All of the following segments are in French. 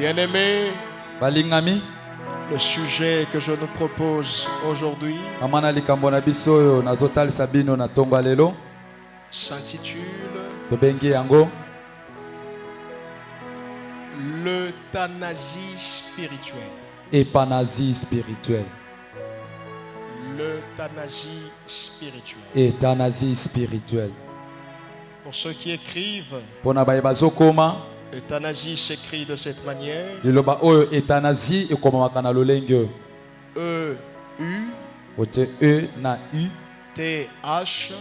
Bien-aimés, balingami le sujet que je nous propose aujourd'hui amana likambo na biso oyo nazotalisa bino na tongo ya lelo s'intitule tobengi yango l'euthanasie spirituelle. euthanasie spirituelle. L'euthanasie spirituelle. Euthanasie spirituelle. Pour ceux qui écrivent, Pona baye bazokoma euthanasie s'écrit de cette manière. liloba oyo euthanasie ekomamaka na lolenge oyo E-U otie e na u T-H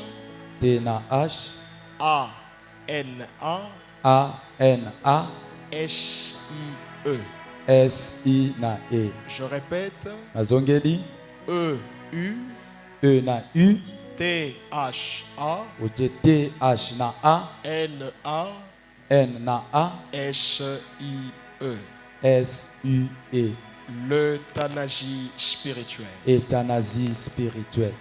t na h A-N-A a n a S-I-E. s i na e. Je répète, Nazongeli E-U e na u T-H-A otie t h na a N-A n na a S-I-E. s u e. L'euthanasie spirituelle. Euthanasie spirituelle.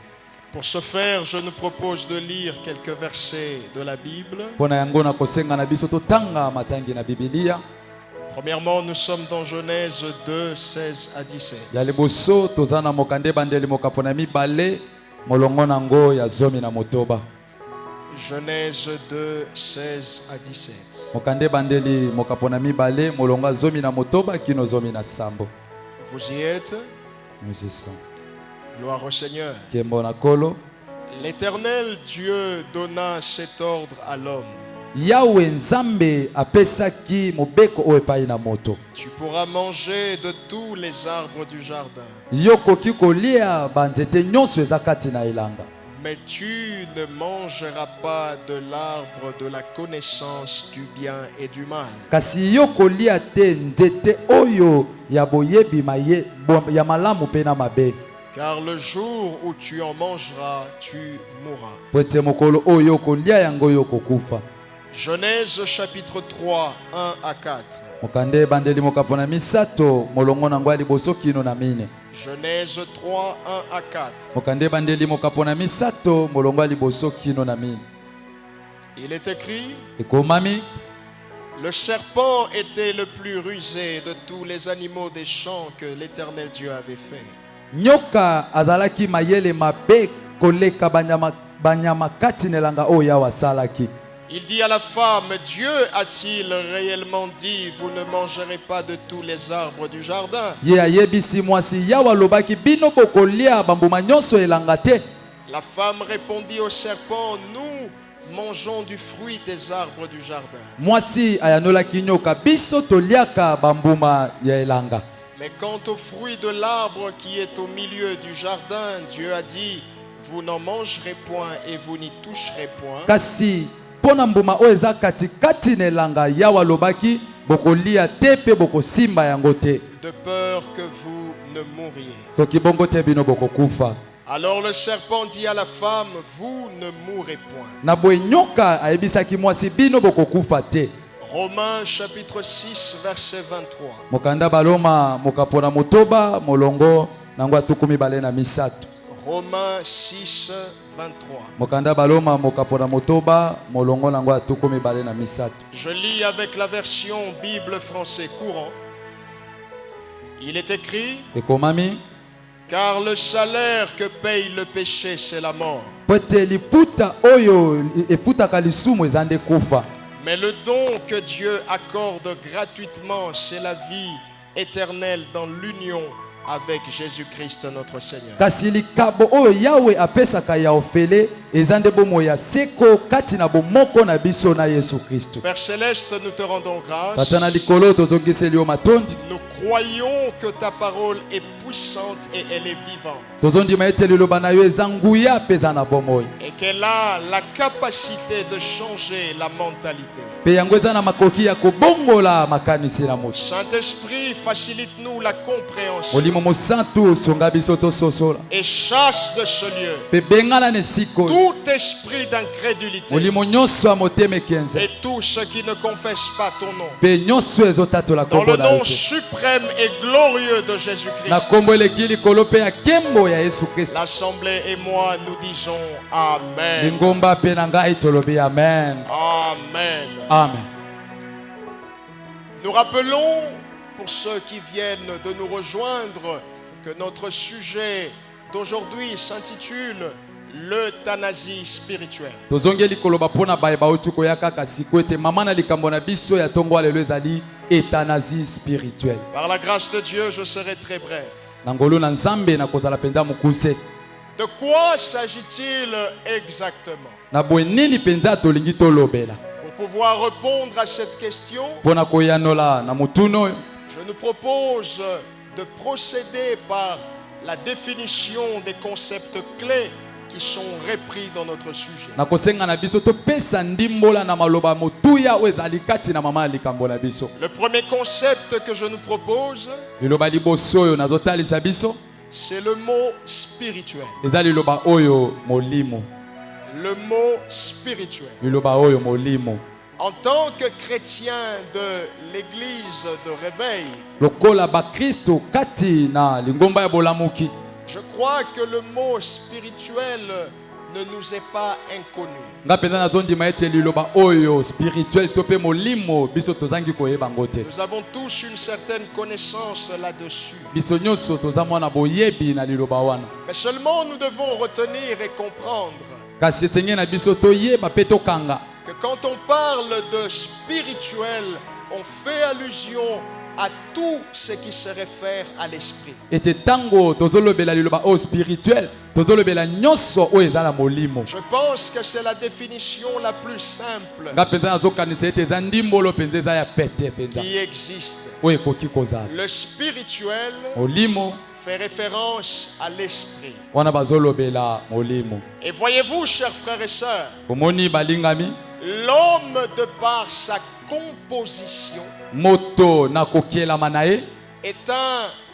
Pour ce faire, je nous propose de lire quelques versets de la Bible. Pona yango na kosenga na biso totanga matangi na Biblia. Premièrement, nous sommes dans Genèse 2, 16 à 17. Ya liboso tozana mokande bandeli mokapona mibale molongo nango ya zomi na motoba. Genèse 2, 16 à 17. Mokande bandeli mokapona mibale molongo zomi na motoba kino zomi na sambo. Vous y êtes? Nous y sommes. Gloire au Seigneur. Kembo na kolo. L'Éternel Dieu donna cet ordre à l'homme. Yahweh nzambe apesaki mobeko oyo epai na moto. Tu pourras manger de tous les arbres du jardin, Yokoki kolia banzete nyonso eza kati na elanga. mais tu ne mangeras pas de l'arbre de la connaissance du bien et du mal, Kasi yokolia te nzete oyo ya boyebi ya malamu pe na mabe. car le jour où tu en mangeras, tu mourras. Pwete mokolo oyo kolia yango yokokufa. Genèse chapitre 3, 1 à 4. Mokande bandeli mokapona misato molongo nango ya liboso kino na mine. Genèse 3, 1 à 4. Mokande bandeli mokapona misato molongo ya liboso kino na mine. Il est écrit: Ekomami le serpent était le plus rusé de tous les animaux des champs que l'Éternel Dieu avait fait. nyoka azalaki mayele mabe koleka banyama kati na elanga oyo Yawe asalaki. Il dit à la femme: Dieu a-t-il réellement dit, vous ne mangerez pas de tous les arbres du jardin? Ye ayebisi mwasi Yawe alobaki bino bokolia bambuma nyonso elanga te. La femme répondit au serpent: nous mangeons du fruit des arbres du jardin. Mwasi ayanolaki nyoka biso toliaka bambuma ya elanga. Mais quant au fruit de l'arbre qui est au milieu du jardin, Dieu a dit: vous n'en mangerez point et vous n'y toucherez point. Kasi pona mbuma oyo eza kati na elanga Yawe alobaki bokolia te pe bokosimba yango te. De peur que vous ne mouriez. Soki bongo te bino bokokufa. Alors le serpent dit à la femme: vous ne mourrez point. Na boye nyoka ayebisaki mwasi bino bokokufa te. Romains chapitre 6 verset 23. Mokanda baloma mokapona motoba molongo nango atukumi bale na misato. Romains 6 23. Mokanda baloma mokapona motoba molongo nango atukumi bale na misato. Je lis avec la version Bible français courant. Il est écrit: Ekomami car le salaire que paye le péché, c'est la mort. pwete liputa oyo eputaka lisumu eza nde kufa. Mais le don que Dieu accorde gratuitement, c'est la vie éternelle dans l'union avec Jésus-Christ notre Seigneur. Kasi likabo oyo Yawe apesaka ya ofele eza nde bomo ya seko kati na bomoko na biso na Yesu Kristo. Père Céleste, nous te rendons grâce. Tata na likolo tozongiseli yo matondi. Nous croyons que ta parole est puissante et elle est vivante. Tozondima ete liloba na yo eza nguya pe eza na bomoi. Et qu'elle a la capacité de changer la mentalité. Pe yango eza na makoki ya kobongola makanisi na moto. Saint-Esprit, facilite-nous la compréhension. Molimo mosantu songa biso tososola. Et chasse de ce lieu Pe bengana ne siko. tout esprit d'incrédulité Molimo nyonso ya motema kenza. et tous ceux qui ne confessent pas ton nom. Pe nyonso ezotatola Dans le kombo na nom yo. suprême et glorieux de Na Jésus-Christ. kombo eleki likolo pe ya kembo ya Yesu Kristo. L'Assemblée et moi, nous disons Amen. Lingomba pe na ngai tolobi amen. Amen. Amen. Nous rappelons pour ceux qui viennent de nous rejoindre que notre sujet d'aujourd'hui s'intitule l'euthanasie spirituelle. tozongeli koloba pona baye bauti koya kaka siko ete mama na likambo na biso ya tongo lelo ezali euthanasie spirituelle. Par la grâce de Dieu, je serai très bref. Na ngolu na nzambe na kozala penza mukuse. De quoi s'agit-il exactement? Na bwenini penza tolingi tolobela. Pour pouvoir répondre à cette question, Pona koyanola na mutuno je nous propose de procéder par la définition des concepts clés qui sont repris dans notre sujet. na kosenga na biso to pesa ndimbola na maloba motuya ezali kati na mama likambo na biso. Le premier concept que je nous propose, Liloba liboso oyo nazotalisa biso c'est le mot spirituel. ezali liloba oyo molimo. Le mot spirituel. Liloba oyo molimo. En tant que chrétien de l'église de réveil, Lokola ba Kristo kati na lingomba ya bolamuki. je crois que le mot spirituel ne nous est pas inconnu. Nga penza nazondima ete liloba oyo spirituel to pe molimo biso tozangi koyeba ngo te. Nous avons tous une certaine connaissance là-dessus. Biso nyonso toza mwana boyebi na liloba wana. Mais seulement nous devons retenir et comprendre Kasi esengeli na biso toyeba pe tokanga que quand on parle de spirituel, on fait allusion à tout ce qui se réfère à l'esprit. ete tango tozolobela liloba oyo spirituel tozolobela nyonso oyo eza na molimo. Je pense que c'est la définition la plus simple Nga penza nazokanisa ete eza ndimbolo penza eza ya pete penza qui existe. oyo ekoki kozala. Le spirituel Molimo fait référence à l'esprit. wana bazolobela molimo. Et voyez-vous, chers frères et sœurs, Omoni balingami l'homme de par sa composition moto na kokelama na ye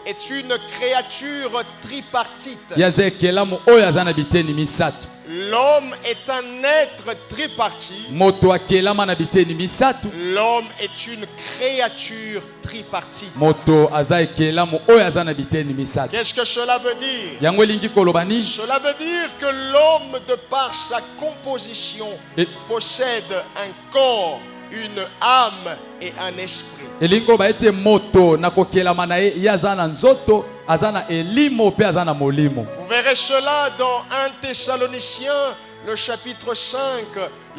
est une créature tripartite. yaza ekelamu oyo aza na biteni misato. L'homme est un être tripartite. Moto akelama na biteni misato. L'homme est une créature tripartite. Moto aza ekelamu oyo aza na biteni misato. Qu'est-ce que cela veut dire? Yango elingi koloba nini? Cela veut dire que l'homme, de par sa composition, Et- possède un corps, une âme et un esprit. elingi koloba ete moto na kokelama na ye ye aza na nzoto aza na elimo pe aza na molimo. Vous verrez cela dans 1 Thessaloniciens, le chapitre 5,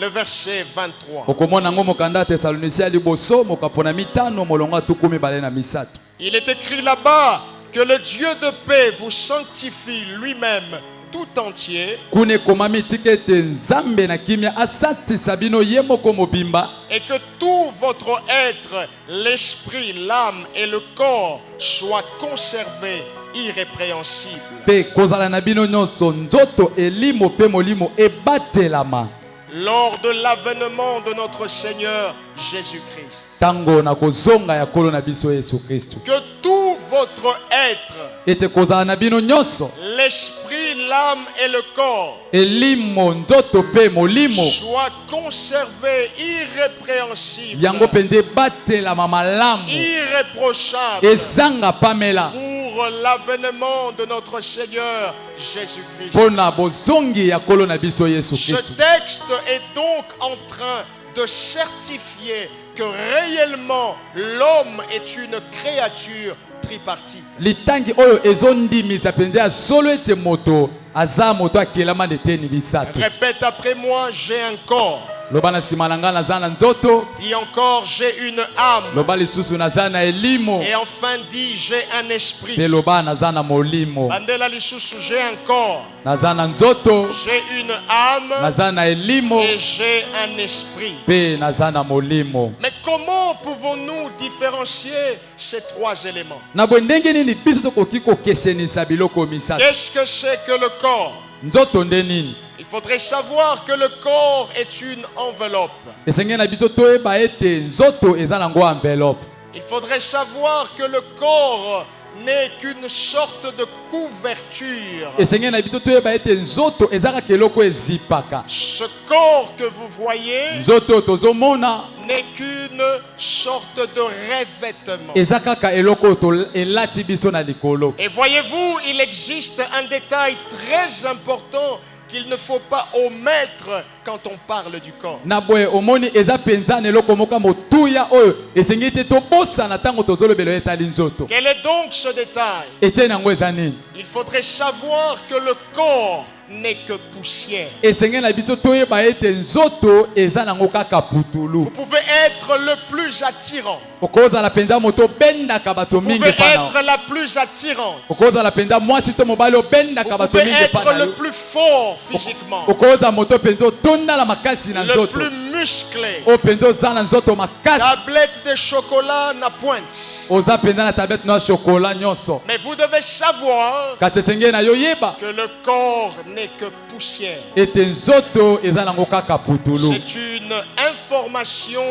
le verset 23. Okomona ngo mokanda ya Thessaloniciens liboso mokapona mitano molongo tuku mibale na misato. Il est écrit là-bas que le Dieu de paix vous sanctifie lui-même tout entier Kune komami tika ete nzambe na kimia asatisa bino ye moko mobimba et que tout votre être, l'esprit, l'âme et le corps soient conservés irrépréhensibles pe kozala na bino nyonso nzoto elimo pe molimo ebatelama lors de l'avènement de notre Seigneur Jésus-Christ. tango na kozonga ya kolo na biso Yesu Kristo. Que tout votre être, Ete kozala na bino nyonso l'esprit, l'âme et le corps elimo nzoto pe molimo soient conservés irrépréhensibles, yango penza ebatelama malamu irréprochables ezanga pamela pour l'avènement de notre Seigneur Jésus-Christ. mpona bozongi ya kolo na biso Yesu Ce Kristo. texte est donc en train de certifier que réellement l'homme est une créature tripartite. Litangi oyo ezondimisa penza ya solo ete moto aza moto akelama na eteni misato. Répète après moi, j'ai un corps. Loba na nsima na ngai naza na nzoto. Dis encore, j'ai une âme. Loba lisusu naza na elimo. Et enfin, dis, j'ai un esprit. Pe loba naza na molimo. Bandela lisusu, j'ai un corps. Naza na nzoto. J'ai une âme. Naza na elimo. Et j'ai un esprit. Pe naza na molimo. Mais comment pouvons-nous différencier ces trois éléments? Na boye ndenge nini biso tokoki kokesenisa biloko misato? Qu'est-ce que c'est que le corps? Nzoto nde nini? Il faudrait savoir que le corps est une enveloppe. Esengeli na biso toyeba ete nzoto eza nango enveloppe. Il faudrait savoir que le corps n'est qu'une sorte de couverture. Esengeli na biso toyeba ete nzoto eza kaka eloko ezipaka. Ce corps que vous voyez Nzoto tozomona n'est qu'une sorte de revêtement. eza kaka eloko oyo elati biso na likolo. Et voyez-vous, il existe un détail très important qu'il ne faut pas omettre quand on parle du corps. Na boye omoni eza penza na eloko moko motuya oyo esengeli te tobosana ntango tozolobela etali nzoto. Quel est donc ce détail? Ete nango eza nini? Il faudrait savoir que le corps n'est que poussière. Esengeli na biso toyeba ete nzoto eza nango kaka putulu. Vous pouvez être le plus attirant. Okozala penza moto bendaka bato Vous mingi pouvez pana. être la plus attirante. Okozala penza mwasi to mobali Vous obendaka bato pouvez mingi être pana. le plus fort physiquement, Okoza moto penza tondala makasi na le nzoto. plus musclé. O penza oza na nzoto makasi. Tablette de chocolat n'a pointe. Oza penza na tablette na chocolat nyonso. Mais vous devez savoir Kasi esengeli na yo yeba que le corps n'est que poussière. ete nzoto eza nango kaka putulu. C'est une information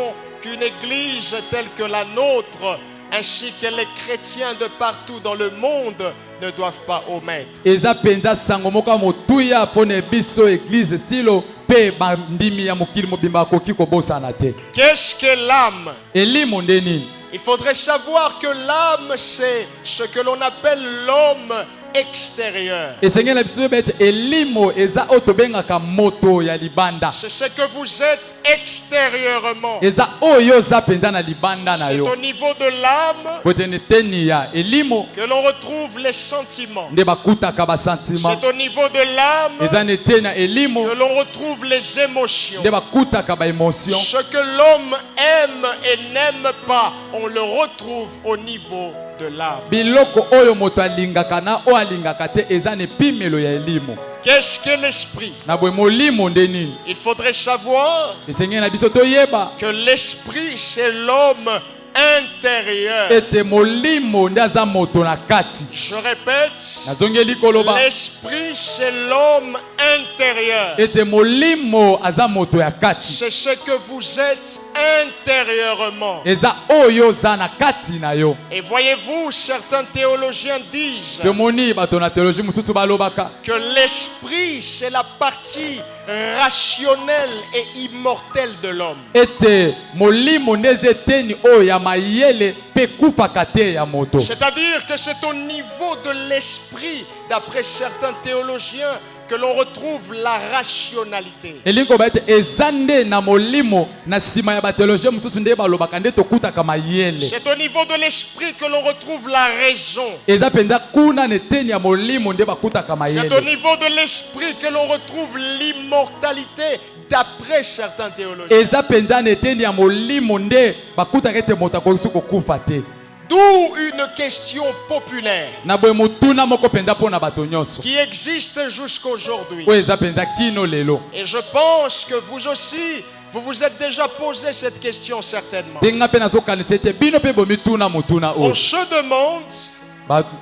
qu'une église telle que la nôtre, ainsi que les chrétiens de partout dans le monde, ne doivent pas omettre. Eza penza sango moko motuya pone biso église silo pe bandimi ya mokili mobimba koki kobosana te. Qu'est-ce que l'âme? Elimu nde nini? Il faudrait savoir que l'âme, c'est ce que l'on appelle l'homme extérieur. Esengeli na biso bete elimo eza oyo tobengaka moto ya libanda. C'est ce que vous êtes extérieurement. Eza oyo oza penza na libanda na C'est yo. au niveau de l'âme Bote neteni ya elimo que l'on retrouve les sentiments. nde bakutaka basentima. C'est au niveau de l'âme Eza neteni ya elimo que l'on retrouve les émotions. nde bakutaka baémotion. Ce que l'homme aime et n'aime pas, on le retrouve au niveau de l'âme. Biloko oyo moto alingaka na oyo alingaka te eza na epimelo ya elimo. Qu'est-ce que l'esprit? Na boye molimo nde nini? Il faudrait savoir Esengeli na biso toyeba que l'esprit, c'est l'homme intérieur. ete molimo nde aza moto na kati. Je répète, Nazongeli koloba l'esprit, c'est l'homme intérieur. ete molimo aza moto ya kati. C'est ce que vous êtes intérieurement. Eza oyo oza na kati na yo. Et voyez-vous, certains théologiens disent Tomoni bato na théologie mosusu balobaka que l'esprit, c'est la partie rationnelle et immortelle de l'homme. ete molimo nde eza eteni oyo ya mayele mpe kufaka te ya moto. C'est-à-dire que c'est au niveau de l'esprit, d'après certains théologiens, que l'on retrouve la rationalité. elingi koba ete eza nde na molimo na nsima ya bathéologien mosusu nde balobaka nde tokutaka mayele. C'est au niveau de l'esprit que l'on retrouve la raison. Eza penza kuna na eteni ya molimo nde bakutaka C'est au mayele. niveau de l'esprit que l'on retrouve l'immortalité, d'après certains théologiens. Eza penza na eteni ya molimo nde bakutaka ete moto akoki kokufa te. D'où une question populaire Na boye motuna moko penza mpo na bato nyonso qui existe jusqu'aujourd'hui. oyo eza penza kino lelo. Et je pense que vous aussi, vous vous êtes déjà posé cette question certainement. Ndenga mpe nazokanisa ete bino mpe bomituna motuna On oyo. se demande,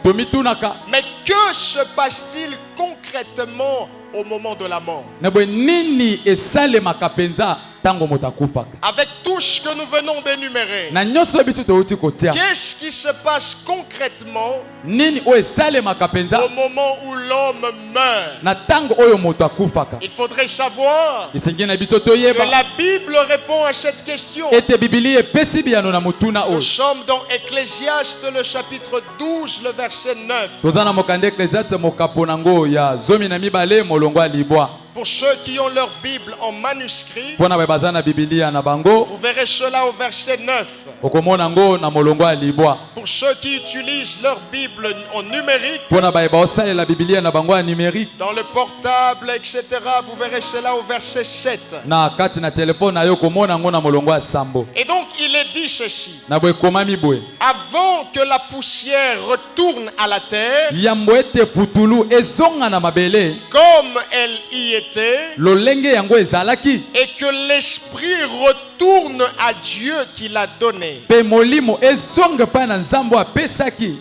Tomitunaka mais que se passe-t-il concrètement au moment de la mort? na boye nini esalemaka penza ntango moto akufaka. Avec tout ce que nous venons d'énumérer, Na nyonso biso touti kotia qu'est-ce qui se passe concrètement nini oyo esalemaka penza au moment où l'homme meurt? na ntango oyo moto akufaka. Il faudrait savoir Esengeli na biso que toyeba la Bible répond à cette question. ete bibili epesi biyano na motuna Nous oyo. sommes dans Ecclésiaste, le chapitre 12, le verset 9. Toza na mokanda Ecclésiaste mokapo nango ya 12 molongo ya libwa. Pour ceux qui ont leur Bible en manuscrit, Mpona baye baza na bibilia na bango vous verrez cela au verset 9. okomona ngo na molongo ya libwa. Pour ceux qui utilisent leur Bible en numérique, Mpona baye baosalela bibilia na bango ya numérique dans le portable, etc., vous verrez cela au verset 7. na kati na telefone na yo komona ngo na molongo ya sambo. Et donc, il est dit ceci. Na boye komami boye Avant que la poussière retourne à la terre, yambo ete putulu ezonga na mabele comme elle y était, lolenge yango ezalaki et que l'esprit retourne à Dieu qui l'a donné. pe molimo ezonga pa na nzambo apesaki.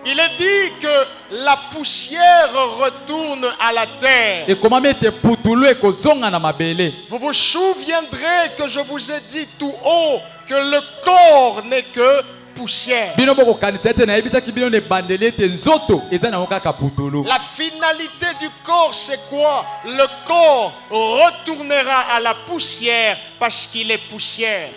Il est dit que la poussière retourne à la terre. Ekomami ete putulu ekozonga na mabele. Vous vous souviendrez que je vous ai dit tout haut que le corps n'est que poussière. Bino bokokanisa ete nayebisaki bino na ebandeli ete nzoto eza nango kaka putulu. La finalité du corps, c'est quoi? Le corps retournera à la poussière parce qu'il est poussière.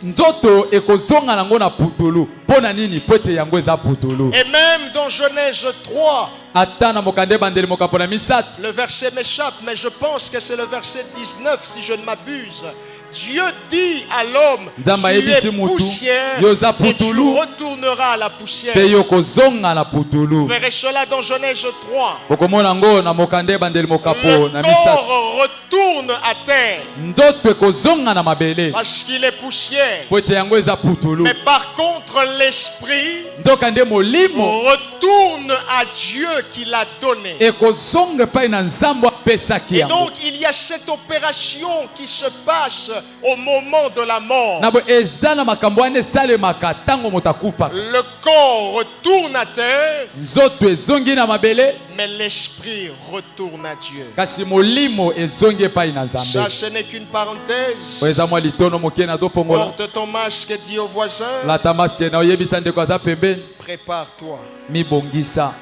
nzoto ekozonga nango na putulu pona nini pote yango eza putulu. Et même dans Genèse 3, Ata na mokande bandeli mokapo na misato le verset m'échappe, mais je pense que c'est le verset 19 si je ne m'abuse. Dieu dit à l'homme, Nzamba tu yebisi es mutu, poussière yoza et tu putulu. retourneras à la poussière. pe yo kozonga na putulu. Vous verrez cela dans Genèse 3. Bokomona ngo na mokande bandeli mokapo Le na misato. corps retourne à terre Nzoto ekozonga na mabele parce qu'il est poussière. pote yango eza putulu. Mais par contre, l'esprit Nzoka nde molimo retourne à Dieu qui l'a donné. ekozonga epai na nzambo apesaki Et yango. donc, il y a cette opération qui se passe au moment de la mort. Na bo eza na makambo wana esalemaka ntango moto akufaka. Le corps retourne à terre, Nzoto ezongi na mabele mais l'esprit retourne à Dieu. kasi molimo ezongi epai na Ça, nzambe. ce n'est qu'une parenthèse. Oyo eza mwa litono moke nazofongola. Porte ton masque, dis au voisin, Lata maske na oyebisa ndeko aza pembeni. prépare-toi. Mibongisa.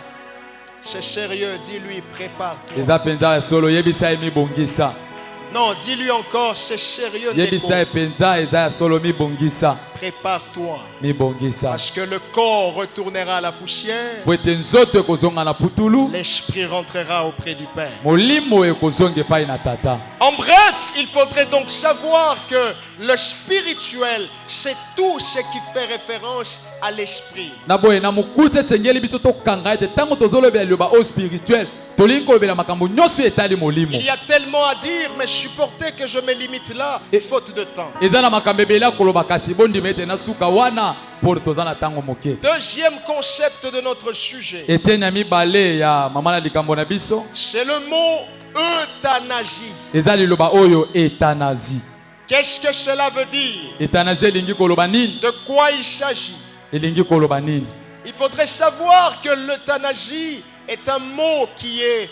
C'est sérieux, dis-lui, prépare-toi. Eza penza ya solo yebisa ye mibongisa. Non, dis-lui encore, c'est sérieux, Yebisa ye Ndeko. penza eza ya solo mibongisa. Prépare-toi. Mibongisa. Parce que le corps retournera à la poussière, Po ete nzoto ekozonga na putulu. l'esprit rentrera auprès du Père. Molimo ekozonga epai na tata. En bref, il faudrait donc savoir que le spirituel, c'est tout ce qui fait référence à l'esprit. Na boye na mokuse esengeli biso tokanga ete ntango tozolobela liloba oyo spirituel tolingi kolobela makambo nyonso etali molimo. Il y a tellement à dire, mais supportez que je me limite là, faute de temps. Eza na makambo ebele ya koloba kasi bondima ete na suka wana mpo toza na ntango moke. Deuxième concept de notre sujet, Eteni ya mibale ya mama na likambo na biso c'est le mot euthanasie. eza liloba oyo etanasi. Qu'est-ce que cela veut dire? Etanasi elingi koloba nini? De quoi il s'agit? Elingi koloba nini? Il faudrait savoir que l'euthanasie est un mot qui est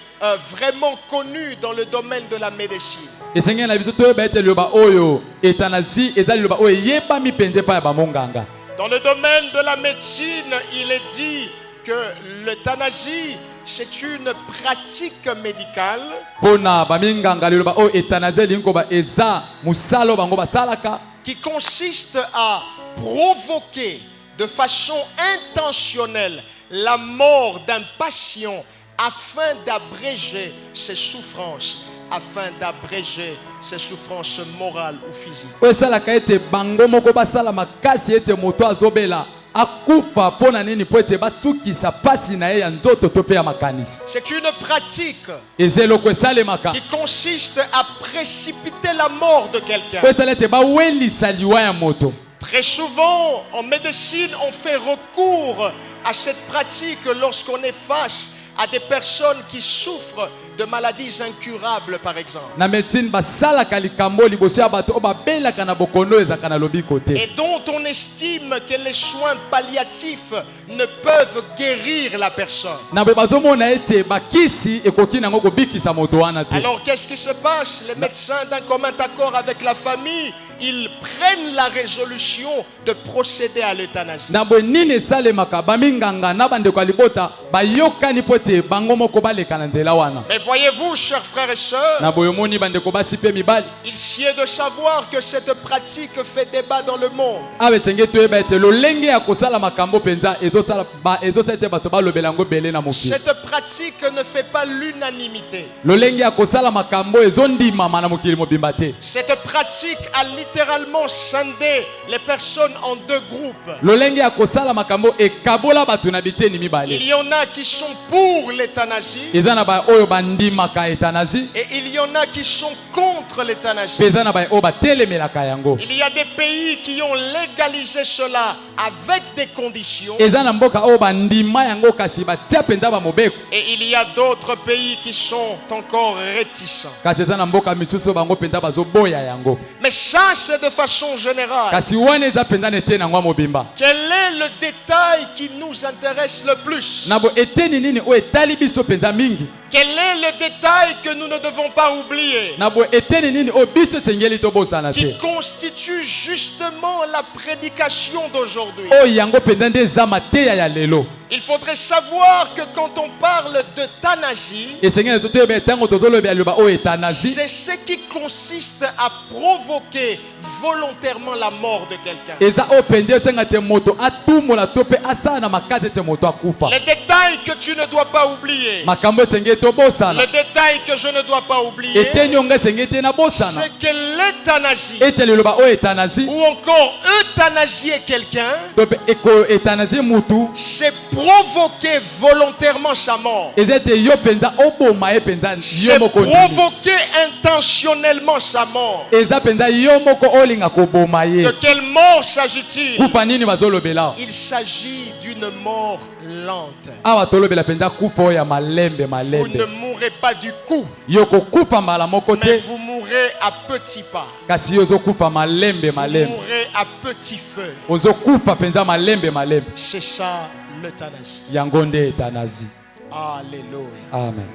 vraiment connu dans le domaine de la médecine. Esengeli na biso toyeba ete liloba oyo etanasi eza liloba oyo eyebami mpenza epai ya bamonganga. Dans le domaine de la médecine, il est dit que l'euthanasie, c'est une pratique médicale Pona baminganga liloba oyo etanasi elingi koba eza musalo bango basalaka qui consiste à provoquer de façon intentionnelle la mort d'un patient afin d'abréger ses souffrances, morales ou physiques. oyo esalaka ete bango moko basala makasi ete moto azobela akufa mpona nini mpo ete basukisa pasi na ye ya nzoto to mpe ya makanisi. C'est une pratique Eza eloko esalemaka qui consiste à précipiter la mort de quelqu'un. oyo esala ete bawelisa liwa ya moto. Très souvent, en médecine, on fait recours à cette pratique lorsqu'on est face à des personnes qui souffrent de maladies incurables, par exemple, Na médecine basalaka likambo liboso ya bato oyo babelaka na bokondo ezalaka na lobiko te. et dont on estime que les soins palliatifs ne peuvent guérir la personne. Na boye bazomona ete bakisi ekoki nango kobikisa moto wana te. Alors qu'est-ce qui se passe? Les médecins, d'un commun accord avec la famille, ils prennent la résolution de procéder à l'euthanasie. Na boye nini esalemaka baminganga na bandeko ya libota bayokani mpo ete bango moko baleka na nzela wana. Mais voyez-vous, chers frères et sœurs, Na boye omoni bandeko basi mpe mibali il sied de savoir que cette pratique fait débat dans le monde. awa esenge toyeba ete lolenge ya kosala makambo mpenza ezosala ete bato balobela yango ebele na mokili. Cette pratique ne fait pas l'unanimité. Lolenge ya kosala makambo ezondimama na mokili mobimba te. Cette pratique a littéralement scindé les personnes en deux groupes. Lolenge ya kosala makambo ekabola bato na biteni Il mibale. y en a qui sont pour l'euthanasie Eza na ba oyo bandimaka etanasi et il y en a qui sont contre l'euthanasie. mpe eza na ba oyo batelemelaka yango. Il y a des pays qui ont légalisé cela avec des conditions Eza na mboka oyo bandima yango kasi batia mpenza bamobeko. et il y a d'autres pays qui sont encore réticents. Kasi eza na mboka misusu oyo bango mpenza bazoboya yango. Mais ça, c'est de façon générale. Kasi wana eza mpenza na eteni yango ya mobimba. Quel est le détail qui nous intéresse le plus? Na bo eteni nini oyo etali biso mpenza mingi. Quel est le détail que nous ne devons pas oublier? Na bo eteni nini oyo biso esengeli tobosana Qui te. constitue justement la prédication d'aujourd'hui. Oyo yango mpenza nde eza mateya ya lelo. Il faudrait savoir que quand on parle d'euthanasie, Esengeli toyeba ntango tozolobela liloba oyo etanasi c'est ce qui consiste à provoquer volontairement la mort de quelqu'un. eza opende senga te moto atumola to pe asana makasi te moto akufa Les détails que tu ne dois pas oublier. makambo esenge to bosana Le détail que je ne dois pas oublier, etenyonga esenge te na bosana c'est que l'euthanasie ete liloba o etanasi ou encore euthanasier quelqu'un, to pe eko etanasi mutu c'est provoquer volontairement sa mort. eza ete yo penza oboma ye penza yo C'est moko ndimi provoquer intentionnellement sa mort. eza penza yo moko olinga koboma De ye quelle mort s'agit-il? kufa nini bazolobela Il s'agit d'une mort lente. awa tolobela penza kufa oyo ya malembe Vous ne malembe mourrez pas du coup, yo kokufa mbala moko mais te vous mourrez à petits pas. kasi yo ozokufa malembe Vous malembe mourrez à petit feu. ozokufa penza malembe malembe C'est ça l'euthanasie. yango nde etanasi Alléluia. amen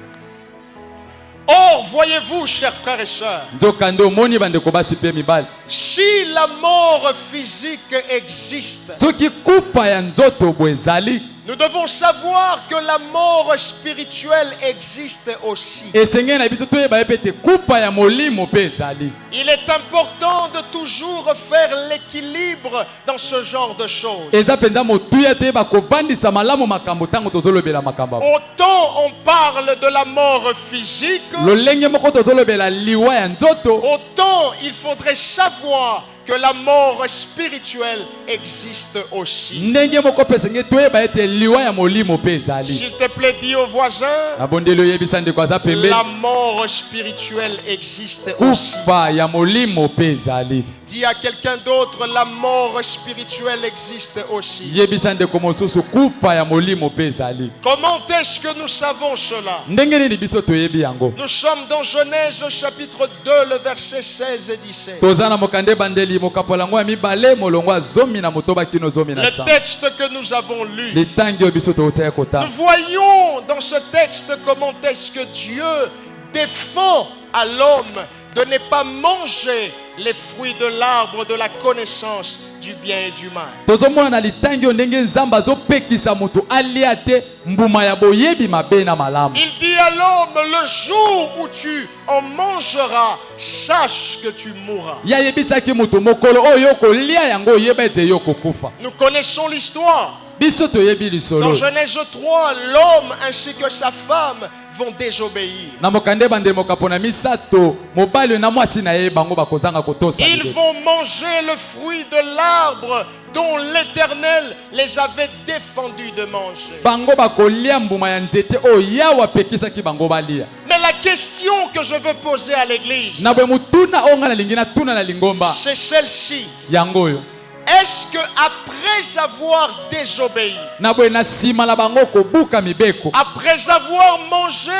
Or, voyez-vous, chers frères et sœurs, nzokande omoni bandeko basi mpe mibali si la mort physique existe, soki kufa ya nzoto bo ezali nous devons savoir que la mort spirituelle existe aussi. esengeli na biso toyeba ye mpe te kufa ya molimo mpe ezali Il est important de toujours faire l'équilibre dans ce genre de choses. eza mpenza motuya toyeba kovandisa malamu makambo ntango tozolobela makambo awa. Autant on parle de la mort physique, lolenge moko tozolobela liwa ya nzoto autant il faudrait savoir que la mort spirituelle existe aussi. ndenge moko mpe esengeli toyeba ete liwa ya molimo mpe ezali S'il te plaît, dis au voisin, nabondeli oyebisa ndeko aza pembeni la mort spirituelle existe aussi. kufa ya molimo mpe ezali Dis à quelqu'un d'autre, la mort spirituelle existe aussi. yebisa ndeko mosusu kufa ya molimo mpe ezali Comment est-ce que nous savons cela? ndenge nini biso toyebi yango Nous sommes dans Genèse chapitre 2, le verset 16 et 17. toza na mokande bandeli mokapola yango ya mibale molongo ya zomi na motoba kino zomi na Le sa texte que nous avons lu. litangi oyo biso tootaya Nous kotanga voyons dans ce texte comment est-ce que Dieu défend à l'homme de ne pas manger les fruits de l'arbre de la connaissance du bien et du mal. tozomona na litangi oyo ndenge nzambe azopekisa moto alia te mbuma ya boyebi mabe na malamu Il dit à l'homme, le jour où tu en mangeras, sache que tu mourras. ye ayebisaki moto mokolo oyo kolia yango oyeba ete yo kokufa Nous connaissons l'histoire. biso toyebi Dans lisolo Genèse 3, l'homme ainsi que sa femme vont désobéir. na mokande bandeli mokapona misato mobali na mwasi na ye bango bakozanga kotosa Ils libe. vont manger le fruit de l'arbre dont l'Éternel les avait défendus de manger. bango bakolia mbuma ya nzete oyo yawe apekisaki bango balia Mais la question que je veux poser à l'église, na boye motuna oyo ngai nalingi natuna na lingomba c'est celle-ci. yango oyo Est-ce que après avoir désobéi, na boye na nsima na bango kobuka mibeko après avoir mangé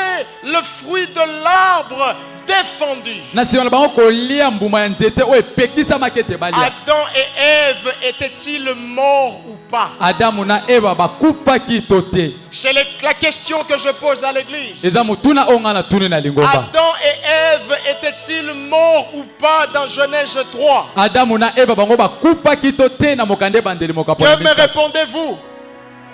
le fruit de l'arbre défendu, na nsima na bango kolia mbuma ya nzete oyo epekisamaki ete balia Adam et Ève étaient-ils morts ou pas? adamu na eva bakufaki to te C'est la question que je pose à l'église. eza motuna oyo ngai natuni na lingomba Adam et Ève étaient-ils morts ou pas dans Genèse 3? adamu na eva bango bakufaki to te na mokande bandeli mokapona Que me répondez-vous?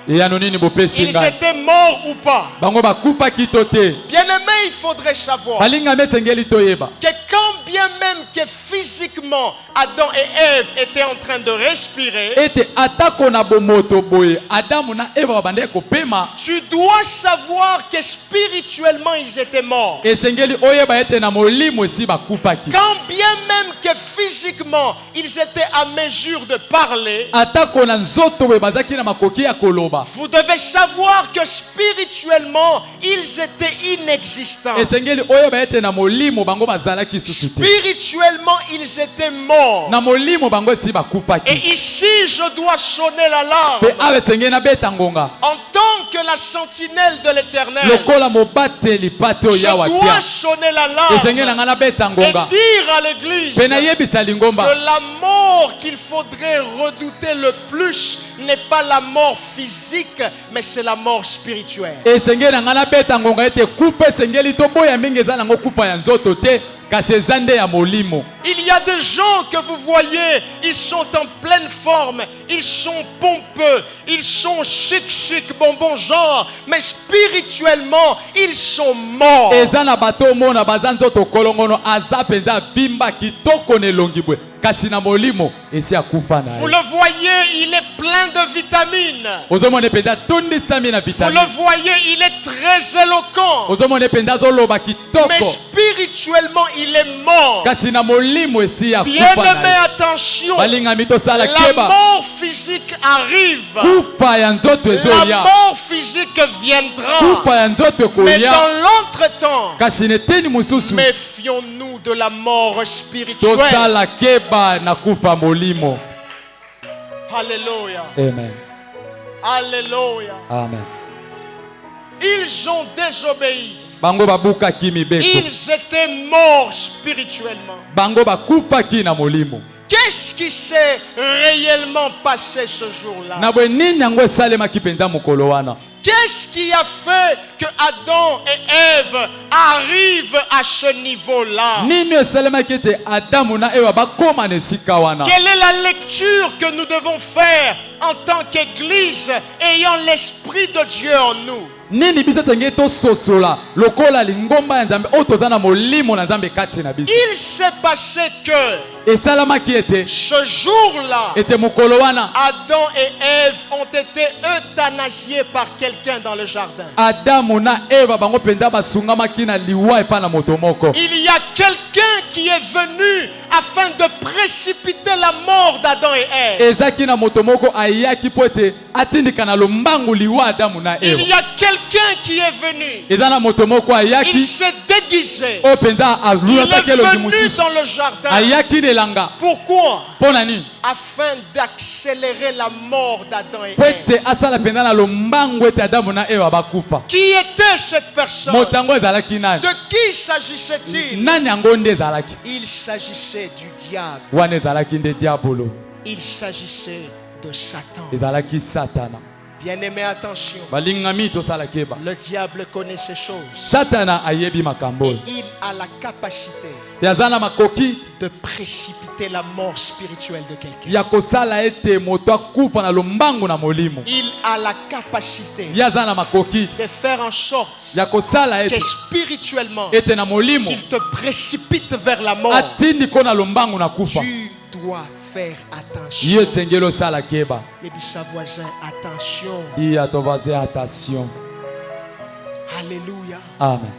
eyano nini bopesi Ils ngai étaient morts ou pas? bango bakufaki to te Bien-aimé, il faudrait savoir balingami esengeli toyeba que quand bien même que physiquement Adam et Ève étaient en train de respirer, ete atako na bomoto boye adamu na eva babandeki kopema tu dois savoir que spirituellement ils étaient morts. esengeli oyeba ete na molimo esi bakufaki Quand bien même que physiquement ils étaient à mesure de parler, atako na nzoto boye bazaki na makoki ya koloba vous devez savoir que spirituellement ils étaient inexistants. esengeli oyeba ete na molimo bango bazalaki susu te Spirituellement ils étaient morts. na molimo bango esi Et bakufaki ici je dois sonner l'alarme. mpe awa esengeli nabeta ngonga En tant que la sentinelle de l'Éternel, lokola mobateli pate oyo je yawa tia dois sonner esengeli na l'alarme ngai nabeta et ngonga dire à l'église mpe nayebisa lingomba que la mort qu'il faudrait redouter le plus n'est pas la mort physique, mais c'est la mort spirituelle. esengeli na ngai nabeta ngonga ete kufa esengeli toboya mingi eza nango kufa ya nzoto te kasi eza nde ya molimo. Il y a des gens que vous voyez, ils sont en pleine forme, ils sont pompeux, ils sont chic, bonbon genre, mais spirituellement, ils sont morts. Eza na bato mona baza nzoto kolongono aza penza bimba kitoko ne longibwe kasi na molimo esi akufa na Vous ye. le voyez, il est plein de vitamines. Ozomone penza tondisami na Vous vitamine. le voyez, il est très éloquent. Ozomone penza zoloba Mais kitoko spirituellement, il est mort. kasi na molimo esi akufa Bien-aimé, na ye. attention. Balingami tosala La keba mort physique arrive. kufa ya nzoto La ezoya. mort physique viendra. Kufa ya nzoto Mais ekoya dans l'entretemps, kasi neteni mususu méfions-nous de la mort spirituelle. tosala keba na kufa molimo. Alléluia. Amen. Alléluia. Amen. Ils ont désobéi. Bango babukaki mibeko. Ils étaient morts spirituellement. Bango bakufaki na molimo. Qu'est-ce qui s'est réellement passé ce jour-là? Na bwe nini yango esalemaki penza mokolo wana? Qu'est-ce qui a fait que Adam et Ève arrivent à ce niveau-là? Nini esalemaki ete Adamu na Ewa bakoma na esika wana? Quelle est la lecture que nous devons faire en tant qu'Église ayant l'Esprit de Dieu en nous? Nini biso tenge tososola lokola lingomba ya Nzambe oyo toza na molimo na Nzambe kati na biso? Il s'est passé que Esalamaki ete ce jour-là, ete mokolo wana Adam et Ève ont été euthanasiés par quelqu'un dans le jardin. Adamu na Eva bango penza basungamaki na liwa epa na moto moko. Il y a quelqu'un qui est venu afin de précipiter la mort d'Adam et Ève. Ezaki na moto moko ayaki po ete atindika na lombangu liwa Adamu na Il Eva. y a quelqu'un qui est venu. Eza na moto moko Il ayaki s'est déguisé. o penza Il alulata est kelongi venu mususu. dans le jardin. Ayaki nelanga Pourquoi? pona nini? Afin d'accélérer la mort d'Adam et Po Ève. ete asala penza na lombangu ete Adamu na Eva bakufa. Qui était cette personne? Moto yango ezalaki nani? De qui s'agissait-il? Nani yango nde ezalaki? Il s'agissait du diable. Wana ezalaki nde diabolo. Il s'agissait de Satan. Ezalaki Satana. Bien-aimé, attention. Balingami tosala keba. Le diable connaît ces choses. Satana ayebi makambo. Et il a la capacité Yazana makoki de précipiter la mort spirituelle de quelqu'un. ya kosala ete moto akufa na lombangu na molimo. Il a la capacité Yazana makoki de faire en sorte ya kosala que ete spirituellement, ete na molimo il te précipite vers la mort. atindi ko na lombangu na kufa. Tu dois faire attention. Ye sengelo sala keba. Et puis sa voisin, attention. Dis à ton voisin attention. Alléluia. Amen.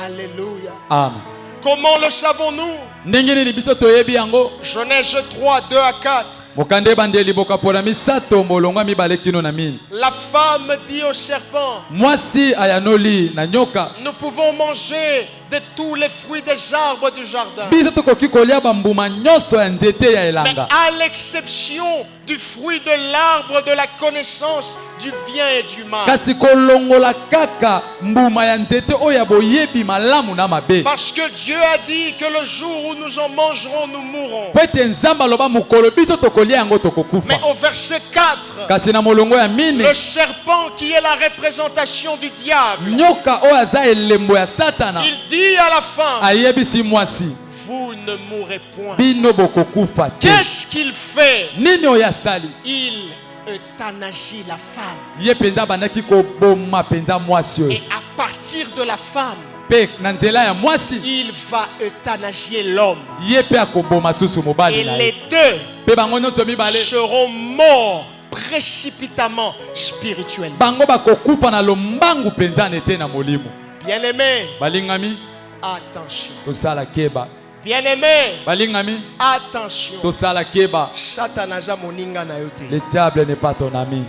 Alléluia. Amen. Comment le savons-nous? Ndenge nini biso toyebi yango? Genèse 3, 2 à 4. Mokande bandeli bokapona misato molonga mibale kino na mini. La femme dit au serpent, Mwasi ayanoli na nyoka. nous pouvons manger de tous les fruits des arbres du jardin, Biso tokoki kolia bambuma nyonso ya nzete ya mais elanga. à l'exception du fruit de l'arbre de la connaissance du bien et du mal. Kasi kolongola kaka mbuma ya nzete oyo ya boyebi malamu na mabe. Parce que Dieu a dit que le jour où nous en mangerons, nous mourrons. Po ete nzambe aloba mokolo biso tokolia yango tokokufa. Mais au verset 4, Kasi na molongo ya mini le serpent qui est la représentation du diable, nyoka oyo aza elembo ya Satana il dit à la femme, ayebisi mwasi vous ne mourrez point. bino bokokufa te. Qu'est-ce qu'il fait? Nini oyo asali? Il euthanasie la femme. Ye penza bandaki koboma penza mwasi oyo. Et à partir de la femme, Pe na nzela ya mwasi il va euthanasier l'homme. ye pe akoboma susu Et mobali na les ye. deux Pe bango nyonso mibale seront morts précipitamment spirituellement. bango bakokufa na lombangu penza nete na molimo. Bien-aimé, Balingami attention. tosala keba. Bien-aimé, Balingami attention. tosala keba. Satan aza moninga na yo te. Le diable n'est pas ton ami.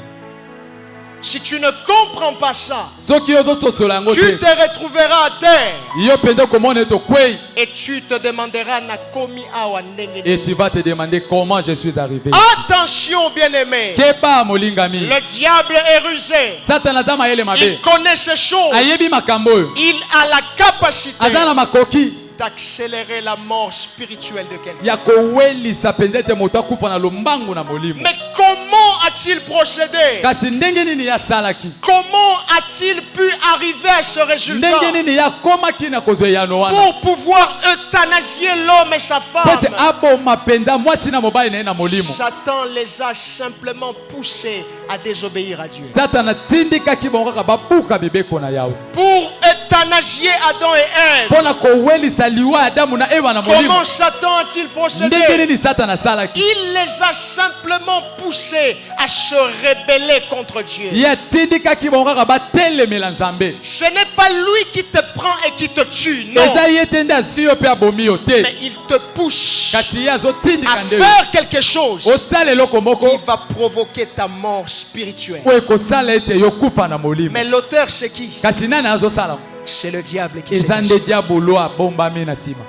Si tu ne comprends pas ça, Soki ozososola yango tu te te retrouveras à terre yo penza komona tokwei et tu te demanderas na komi awa ndenge et nini. tu vas te demander comment je suis arrivé. Attention, bien-aimé. Keba molingami. Le diable est rusé. Satana aza mayele Il mabe. connaît ces choses. Ayebi makambo oyo. Il a la capacité Aza na makoki d'accélérer la mort spirituelle de quelqu'un. ya kowelisa penza ete moto akufa na lombangu na molimo. Mais comment comment a-t-il procédé? kasi ndenge nini yasalaki Comment a-t-il pu arriver à ce résultat? ndenge nini yakomaki na kozwa eyano wana Pour pouvoir euthanasier l'homme et sa po ete femme. aboma mpenza mwasi na mobali na ye na molimo Satan les a simplement poussés à désobéir à Dieu. satana atindikaki bango kaka babuka mibeko na yawe Pour euthanasier Adam et Ève. mpo na kowelisa liwa ya adamu na eva na molimo Comment Satan a-t-il procédé? ndenge nini satana asalaki Il les a simplement poussés à se rebeller contre Dieu. ye atindikaki bango kaka batelemela nzambe Ce n'est pas lui qui te prend et qui te tue, non. eza ye te nde azwi yo mpe abomi yo te Mais il te pousse kasi ye à azotindika nde yo faire quelque chose osala eloko moko qui va provoquer ta mort spirituelle. oyo ekosala ete yokufa na molimo Mais l'auteur, c'est qui? kasi nani azosala C'est le diable qui eza s'est nde diabolo abombami na nsima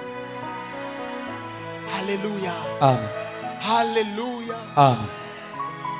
Alléluia. amen Alléluia. amen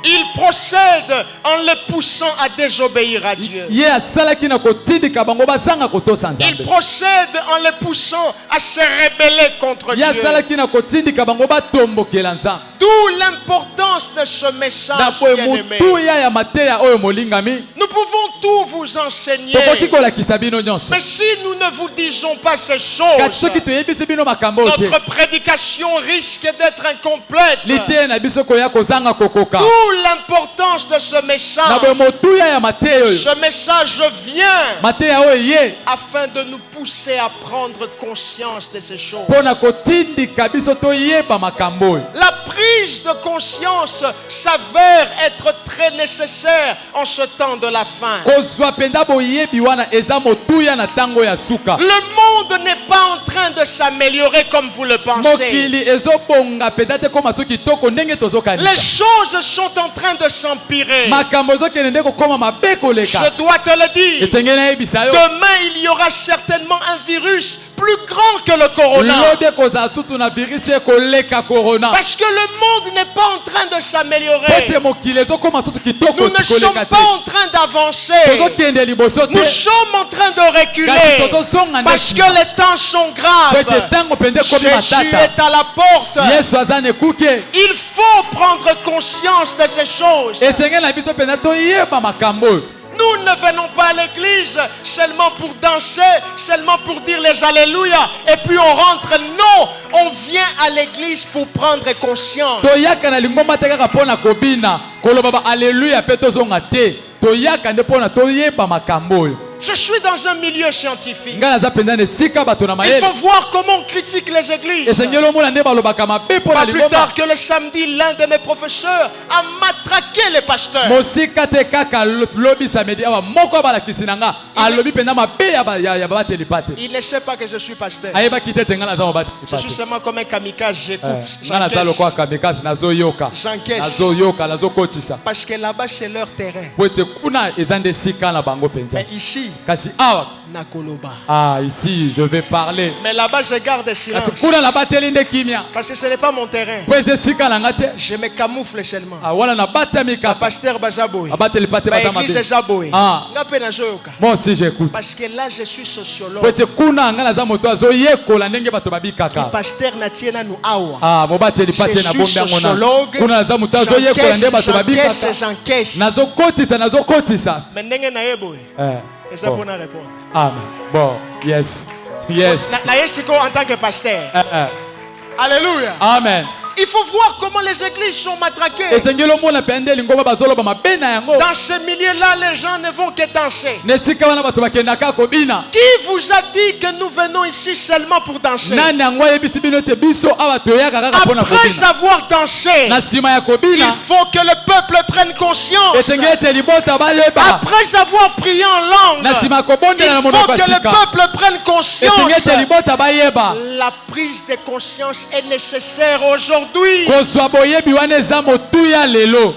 Il procède en les poussant à désobéir à Dieu. ye asalaki na kotindika bango bazanga kotosa Il nzambe procède en les poussant à se rebeller contre ye Dieu. asalaki na kotindika bango batombokela nzambe D'où l'importance de ce message, na boye bien-aimé. motuya ya mateya oyo molingami Nous pouvons tout vous enseigner. tokoki kolakisa bino nyonso Mais si nous ne vous disons pas ces kasi choses, soki toyebisi bino makambo oyo te notre prédication risque d'être incomplète. liteya na biso koya kozanga kokoka D'où l'importance de ce na message. boye motuya ya mateya oyo Ce message vient mateya oyo ye afin de nous pousser à prendre conscience de ces choses. mpo na kotindika biso toyeba makambo oyo La prise de conscience s'avère être très nécessaire en ce temps de la fin. kozwa mpenza boyebi wana eza motuya na ntango ya suka Le monde n'est pas en train de s'améliorer comme vous le pensez. mokili ezobonga mpenza te koma so kitoko ndenge Les tozokanisa choses sont en train de s'empirer. makambo ezokende nde kokoma mabe koleka Je dois te le dire. esengeli nayebisa yo Demain, il y aura certainement un virus plus grand que le corona. lobi ekozala susu na virisi ekoleka korona Parce que le monde n'est pas en train de po s'améliorer. ete mokili ezokoma susu kitoko Nous ne sommes koleka te pas en train d'avancer. tozokende liboso te Nous sommes en train de kasi reculer. tozosonga nde Parce que nsima les temps sont po graves. ete ntango mpenza ekomi Jésus matata est à la porte. yesu aza na ekuke Il faut prendre conscience de ces choses. esengeli na biso mpenza toyeba makambo oyo Nous ne venons pas à l'église seulement pour danser, seulement pour dire les alléluia, et puis on rentre. Non, on vient à l'église pour prendre conscience. toyaka na lingomba te kaka mpo na kobina koloba ba aleluya mpe tozonga te toyaka nde mpo na toyeba makambo oyo Je suis dans un milieu scientifique. ngai naza mpenza na esika bato na Il mayele faut voir comment on critique les églises. esengeli omona nde balobaka mabe mpo na Pas plus lingomba tard que le samedi, l'un de mes professeurs a matraqué les pasteurs. mosika te kaka lobi samedi awa moko ya balakisi na nga alobi mpenza mabe ya babateli pate Il ne sait pas que je suis pasteur. ayebaki te te ngai naza mobateli Je suis pate seulement comme un kamikaze, j'écoute. ngai naza lokola kamikazi nazoyoka J'encaisse. nazoyoka nazokotisa Parce que là-bas, c'est leur terrain. po ete kuna eza nde esika na bango mpenza Mais ici, kasi awa Nakoloba. ah ici je vais parler Mais là-bas, je garde le silence. kasi kuna nabateli nde kimia Parce que ce n'est pas mon terrain. po eza esika na nga te Je me camoufle seulement. wana nabatami kaka Pasteur Bazaboy. abateli pate Ma bata église mabe Zaboy. Ah. Ngape nazoyoka. moi aussi j'écoute Parce que là, je suis po sociologue. ete kuna nga naza moto azoyekola ndenge bato babikaka Pasteur Natiena nous awa. ah mobateli Je pate na suis bombi yango na sociologue. kuna naza moto azoyekola nde bato babikaka J'encaisse. nazokotisa Mais ndenge na yeboy. Et ça bon. pour nous répondre. amen bon yes Na yesiko en tant que pasteur. Alléluia. amen Il faut voir comment les églises sont matraquées. esengeli omona mpe nde lingomba bazoloba mabe na yango Dans ce milieu-là, les gens ne vont que danser. na esika wana bato bakendaka kobina Qui vous a dit que nous venons ici seulement pour danser? nani yango ayebisi bino ete biso awa toyaka kaka mpona Après kobina avoir dansé, na nsima ya il kobina faut que le peuple prenne conscience. esengeli ete libota bayeba Après avoir prié en langue, na nsima ya kobondela na il faut monoko que ya le sika peuple prenne conscience. esengeli ete libota bayeba La prise de conscience est nécessaire aujourd'hui. kozwa boyebi wana eza motuya lelo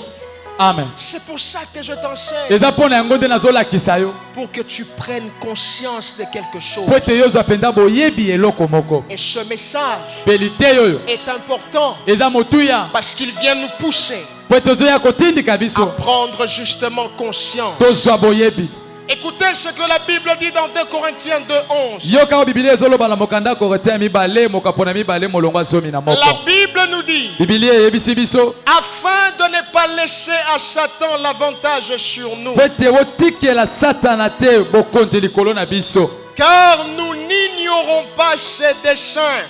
amen C'est pour ça que je t'enseigne. eza mpo na yango nde nazolakisa yo Pour que tu prennes conscience de quelque chose. po ete yo ozwa mpenza boyebi eloko moko Et ce message mpe liteyi oyo est important eza motuya parce qu'il vient nous pousser po ete ozoya kotindika à biso prendre justement conscience. tozwa boyebi Écoutez ce que la Bible dit dans 2 Corinthiens 2:11. yoka bibilia ezoloba na mokanda korintia ya mibale mokapo na mibale molongo ya zomi na moko La Bible nous dit, bibilia eyebisi biso afin de ne pas pas laisser à Satan l'avantage sur nous. po ete botikela satana te bokonzi likolo na biso, Car nous n'ignorons pas ses desseins.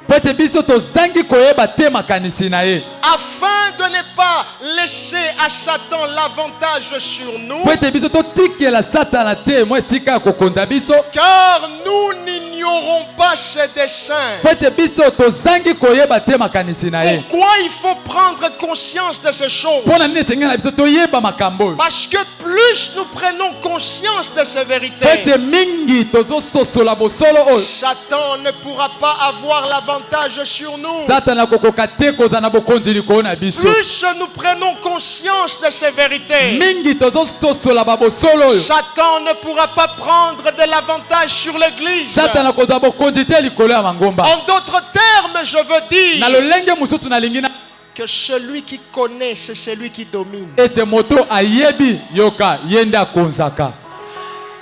po ete biso tozangi koyeba te makanisi na ye, Afin de ne pas laisser à Satan l'avantage sur nous. po ete biso totikela satana te mo esika ya kokonza biso, Car nous n'ignorons pas ses desseins. po ete biso tozangi koyeba te makanisi na ye. Pourquoi il faut prendre conscience de ces choses? Mpo na nini esengeli na biso toyeba makambo oyo? Parce que plus nous prenons conscience de ces Po vérités, ete mingi tozososola bosolo oyo, Satan ne pourra pas avoir l'avantage sur nous. satana akokoka te kozala na bokonzi likolo na biso. Plus nous prenons conscience de ces vérités, Mingi tozososola babosolo oyo, Satan ne pourra pas prendre de l'avantage sur l'église. satana akozala bokonzi te likolo ya mangomba. En d'autres termes, je veux Na dire lolenge mosusu nalingi na que celui qui connaît, c'est celui qui domine. ete moto ayebi yoka ye nde akonzaka.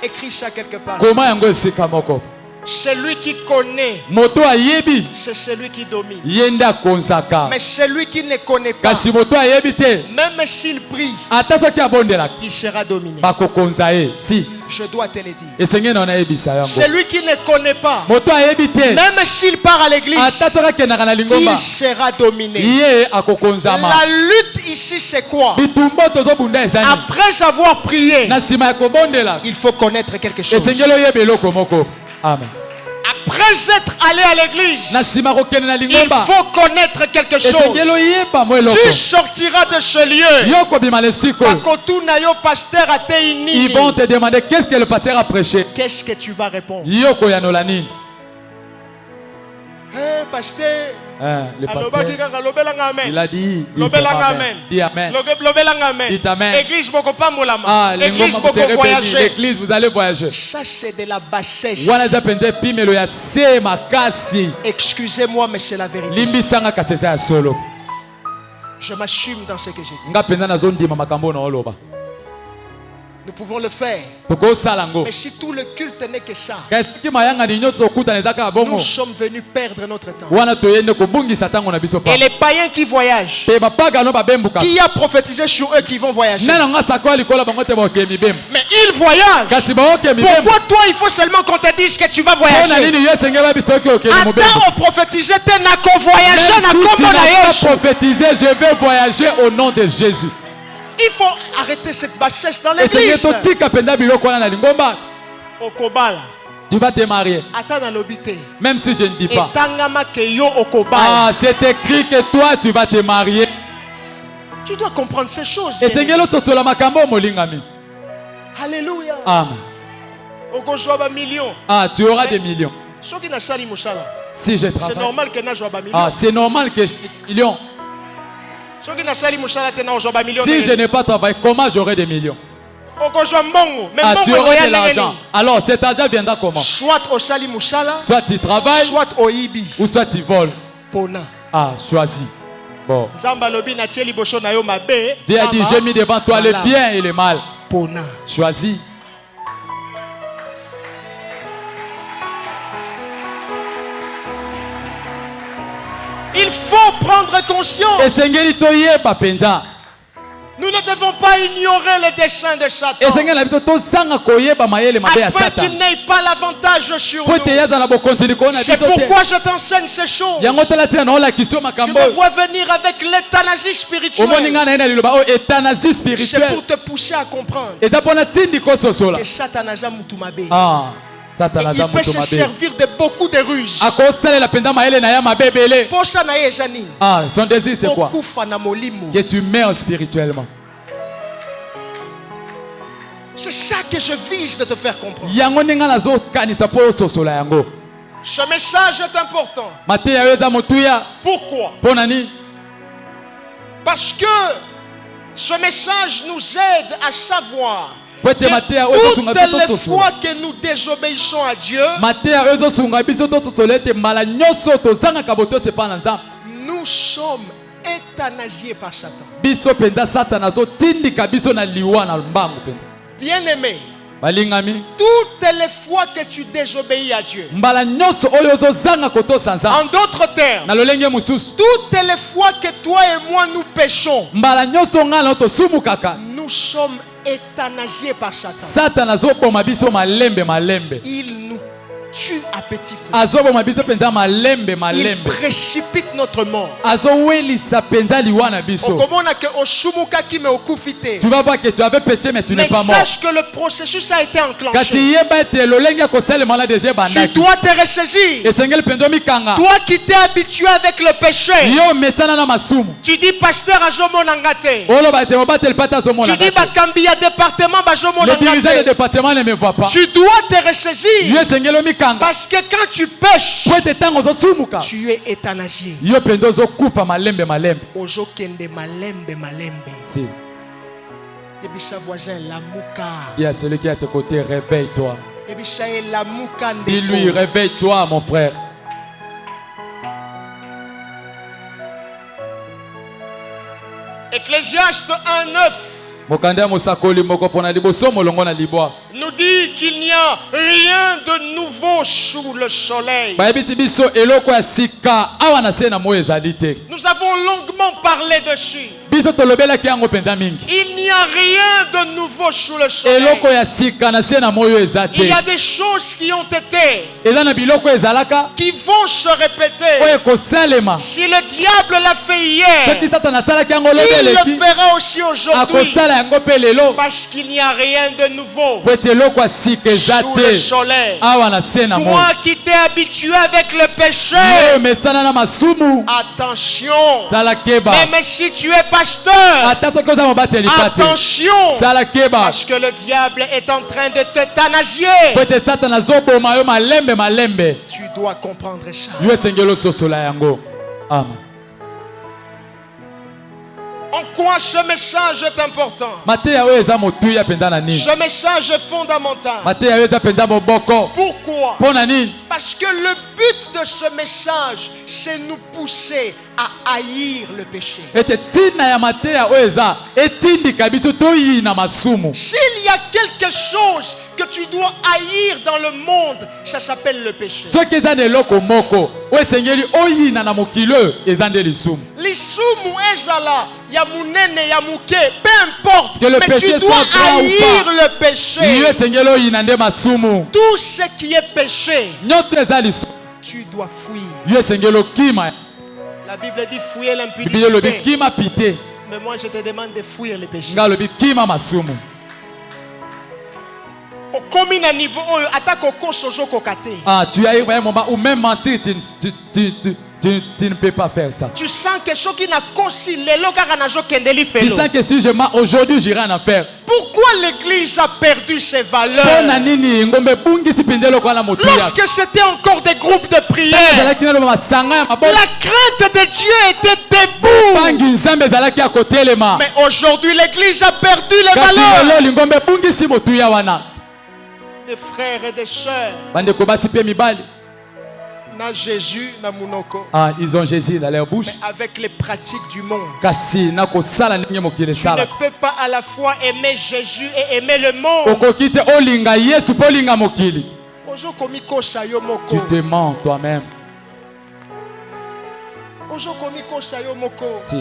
Écris ça quelque part. Koma yango esika moko. Celui qui connaît, Moto ayebi c'est celui qui domine. ye nde akonzaka. Mais celui qui ne connaît pas, Kasi moto ayebi te, même s'il prie, ata soki abondelaka il sera dominé. bakokonza ye. Si Je dois te le dire. esengeli na nayebisa yango. Celui qui ne connaît pas, Moto ayebi te, même s'il part à l'église, ata soki akendaka na lingomba, il sera dominé. ye akokonzama. La lutte ici, c'est quoi? Bitumbo tozobunda ezani. Après avoir prié, Na nsima ya kobondela, il faut connaître quelque chose. esengeli oyeba eloko moko. Amen. Après être allé à l'église, Na nsima kokende na il lingomba, faut connaître quelque chose. esengeli oyeba mo eloko. Tu sortiras de ce lieu. Yo kobima na esika oyo, Bakotuna yo pasteur atei nini? ils vont te demander qu'est-ce que le pasteur a prêché. Qu'est-ce que tu vas répondre? Yo koyanola nini? Hein, pasteur? Le pasteur, Alobaki kaka lobelanga amen. il a dit, Lobelanga amen. dis amen. Lobelanga amen. Dites amen. Église boko pambolama. Ah, Église l'ingoma boko vous serez béni. voyager. L'église, vous allez voyager. Ça c'est de la bassesse. Wana za penze pimelo ya se makasi. Excusez-moi, mais c'est la vérité. Limbisanga kasesa ya solo. Je m'assume dans ce que j'ai dit. Nga penza na zondima makambo na oloba. Nous pouvons le faire. Toko salango. Mais si tout le culte n'est que ça, Kasi mayanga ni nyoto kuta nezaka bongo. nous sommes venus perdre notre temps. Wana toyende ko bungi satango na biso pa. Et les païens qui voyagent, Pe bapaga no babembuka. qui a prophétisé sur eux qui vont voyager? Nana nga sakwa likola bango te ba okemi bem. Mais ils voyagent. Kasi ba okemi bem. Pourquoi toi il faut seulement qu'on te dise que tu vas Pona voyager? nini yesenge ba biso ke okemi mo bem. Attends, on prophétisait t'es na ko voyager Même na si tu kombo na n'as pas Yesu. prophétisé, je vais voyager au nom de Jésus. Il faut arrêter cette bassesse dans Et l'église. tika penda biloko wana na lingomba. Okobala. Tu vas te marier. Attends dans l'obité. Même si je ne dis pas. Etangama ke yo okobala. Ah, c'est écrit que toi tu vas te marier. Tu dois comprendre ces choses. Et tengelo tosola makambo molingami. Alléluia. Amen. Okozwa ba millions. Ah, tu auras des millions. Soki na sali mosala. Si je C'est travaille. normal que na jwa ba millions. Ah, c'est normal que j'ai des millions. Soki na sali mosala te na ozwa ba millions. Si je n'ai pas travaillé, comment j'aurai des millions? Okozwa mbongo. Mais Ah, tu mbongo auras ya de l'argent. Alors cet argent viendra comment? Soit au sali mosala, Soit tu travailles, soit au ibi. ou soit tu voles. Pona. Ah, choisis. Bon. Nzamba lobi na tie liboso na yo mabe. Dieu a dit, j'ai mis devant toi le Voilà. bien et le mal. Pona. Choisis. Il faut prendre conscience. Esengeli toyeba penza. Nous ne devons pas ignorer les desseins de Satan. Esengeli na bito tozanga koyeba mayele mabe ya Afin Satan. qu'il n'ait pas l'avantage sur Po te nous. yaza na bokonzi likolo na C'est biso te. pourquoi je t'enseigne ces choses. Yango tala tina na ola kisio Tu makambo. me vois venir avec l'euthanasie Omoni spirituelle. nga na ina liloba o euthanasie C'est spirituelle. pour te pousser à comprendre Eza pona tindi kososola. que Satan a jamais tout mabe. Ah, Satan Et aza il peut moto se mabe. servir de beaucoup de ruses. Akosalela penza mayele na ya mabebele. Posa na ye janine. Ah, son désir c'est quoi? Okufa na molimo. Que tu meurs spirituellement. C'est ça que je vise de te faire comprendre. Yango ninga nazo kanisa po sosola yango. Ce message est important. Mateya yo eza motuya. Pourquoi? Pona ni? Parce que ce message nous aide à savoir Pote Mateya oyo toutes tosunga biso les tososola. fois que nous désobéissons à Dieu, Mateya oyo tosunga biso tososola ete mbala nyonso tozangaka boto sepa na Nzambe. nous sommes euthanasiés par Satan. Biso penza Satan azotindika biso na liwa na mbangu penza. Bien-aimé, balingami toutes les fois que tu désobéis à Dieu, mbala nyonso oyo ozozanga kotosa nzambe en d'autres termes, na lolenge mosusu toutes les fois que toi et moi nous péchons, mbala nyonso nga na tosumukaka nous sommes euthanasiés par Satan. Satan azoboma biso malembe malembe Il nous tue à petit feu. azoboma biso penza malembe Il malembe précipite notre mort. azowelisa penza liwa na biso. Okomona ke oshumuka kime okufite. Tu vas voir que tu avais péché mais tu n'es Mais pas mort. sache que le processus a été enclenché. Kasi yeba ete lolenge kosalema na déjà Tu bandaki dois te ressaisir. esengeli penza mikanga Toi qui t'es habitué avec le péché, yo mesana na masumu tu dis pasteur azomona te. oloba ete obateli pata azomona Tu dis bakambi ya département le bazomona dirigeant du te. département ne me voit pas. Tu dois te ressaisir. Yo esengeli mikanga Parce que quand tu pêches, po ete ntango ozosumuka tu es euthanasié. yo penza ozokufa malembe malembe. Ozokende malembe malembe. Si Ebisa voisin lamuka. il y a celui qui est à tes côtés, réveille-toi. Ebisa e lamuka Dis-lui, ndeko. réveille-toi mon frère. Ecclésiaste 1:9 Mokanda mosakoli moko pona liboso molongo na libwa. nous dit qu'il n'y a rien de nouveau sous le soleil. Bayebisi biso eloko ya sika awa na se na moyo ezali te. Nous avons longuement parlé dessus. Biso tolobelaki yango penza mingi. Il n'y a rien de nouveau sous le soleil. Eloko ya sika na se na moyo eza te. Il y a des choses qui ont été, Eza na biloko ezalaka qui vont se répéter. oyo ekosalema. Si le diable l'a fait hier, Soki Satan asalaki yango il le lobeleki fera aussi aujourd'hui. akosala yango mpe lelo Parce qu'il n'y a rien de nouveau po ete eloko ya sika eza sous le te soleil. awa na se na moyo. Toi qui t'es habitué avec le péché, Yo mesana na masumu attention. sala keba. Même si tu es pasteur, Ata soki oza mobateli te attention. sala keba. Parce que le diable est en train de t'euthanasier. Po ete Satan azoboma yo malembe malembe. Tu dois comprendre ça. Yo esengeli ososola yango. Amen. En quoi ce message est important? Mateya oyo eza motuya penza na nini? Ce message est fondamental. Mateya oyo eza penza moboko. Pourquoi? Mpo na nini? Parce que le but de ce message, c'est nous pousser à haïr le péché. Ete tina ya mateya oyo eza etindika biso toyina masumu. S'il y a quelque chose que tu dois haïr dans le monde, ça s'appelle le péché. Soki eza na eloko moko oyo esengeli oyina na mokili oyo eza nde lisumu. Lisumu ezala ya munene ya muke, peu importe. Que le Mais péché tu dois soit grand ou haïr pas. le péché. Yo esengeli oyina nde masumu. Tout ce qui est péché, Nyonso eza lisumu. tu dois fuir. Yo esengeli okima. La Bible dit fuir Bible elobi l'impudicité. kima pite. Mais moi je te demande de fuir les péchés. Nga lobi kima masumu. Okomi na niveau oyo atako kosozo kokate. Ah, tu arrives à un moment où même mentir, tu ne peux pas faire ça. Tu sens que ce qui n'a kosi lelo kaka nazo kendeli Tu felo. sens que si je mens aujourd'hui, j'irai en enfer. Pourquoi l'église a perdu ses valeurs? Pona nini ngombe bungi sipendelo kwa na motu ya. Lorsque c'était encore des groupes de prière, Ezalaki na masanga ya maboko. la crainte de Dieu était debout. Bangi nzambe ezalaki ya kotelema. Mais aujourd'hui l'église a perdu les Kasi valeurs. lelo ngombe bungi si motu ya wana. Des frères et des sœurs, Bandeko basi pe mibali. na Jésus na munoko, Ah, ils ont Jésus dans leur bouche. mais avec les pratiques du monde. Kasi na kosala ningi mokili Tu ne sala. peux pas à la fois aimer Jésus et aimer le monde. Okoki te olinga Yesu po olinga mokili. Ojo komi kosa yo Tu moko. te mens toi-même. Ojo komi kosa yo moko. Si.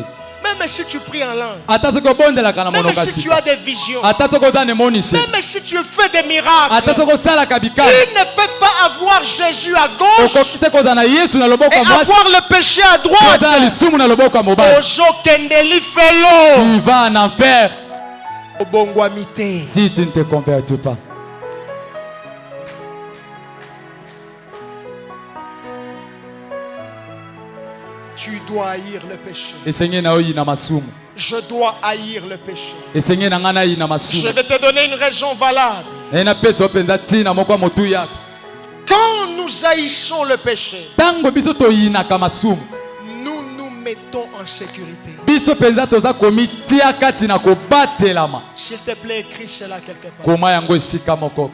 Même si tu pries en langue, Ata soko bondelaka na même monoko si tu sika. as des visions, Ata soko za ne monisi. même si tu fais des miracles, Ata soko sala kabika. tu ne peux pas avoir Jésus à gauche Okoki te koza na Yesu na loboko et ya mwasi. avoir le péché à Koza droite. na lisumu na loboko ya mobali. Ojo kendeli felo. Tu vas en enfer Obongwamite. si tu ne te convertis pas. Tu dois haïr le péché. Esenge na oyi na masumu. Je dois haïr le péché. Esenge na ngana yi na Je masumu. vais te donner une raison valable. Na pesa penza tina moko motu ya. Quand nous haïssons le péché, Tango biso to yinaka masumu. nous nous mettons en sécurité. Biso penza toza komi tia kati na kobatelama. S'il te plaît, écris cela quelque part. Koma yango esika moko.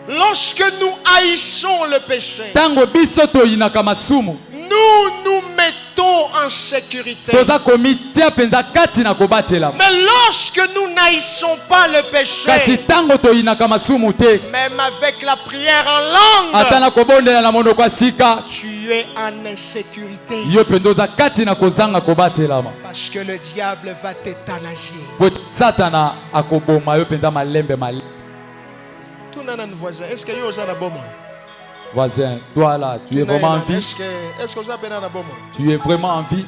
Lorsque nous haïssons le péché, Tango biso to yinaka masumu. nous nous mettons en sécurité. toza komitia penza kati na kobatela. Mais lorsque nous n'haïssons pas le Kasi péché, tango toyinaka masumu te, même avec la prière en ata langue, na kobondela na monoko ya sika, tu es en insécurité. yo mpe toza kati na kozanga kobatelama. Parce que le diable va t'éthanasier. Po satana akoboma yo penza malembe malembe. Tout le monde voisin, est-ce que vous avez un bon Voisin, toi là, tu es vraiment en vie. Est-ce que vous avez un bon Tu es vraiment en vie.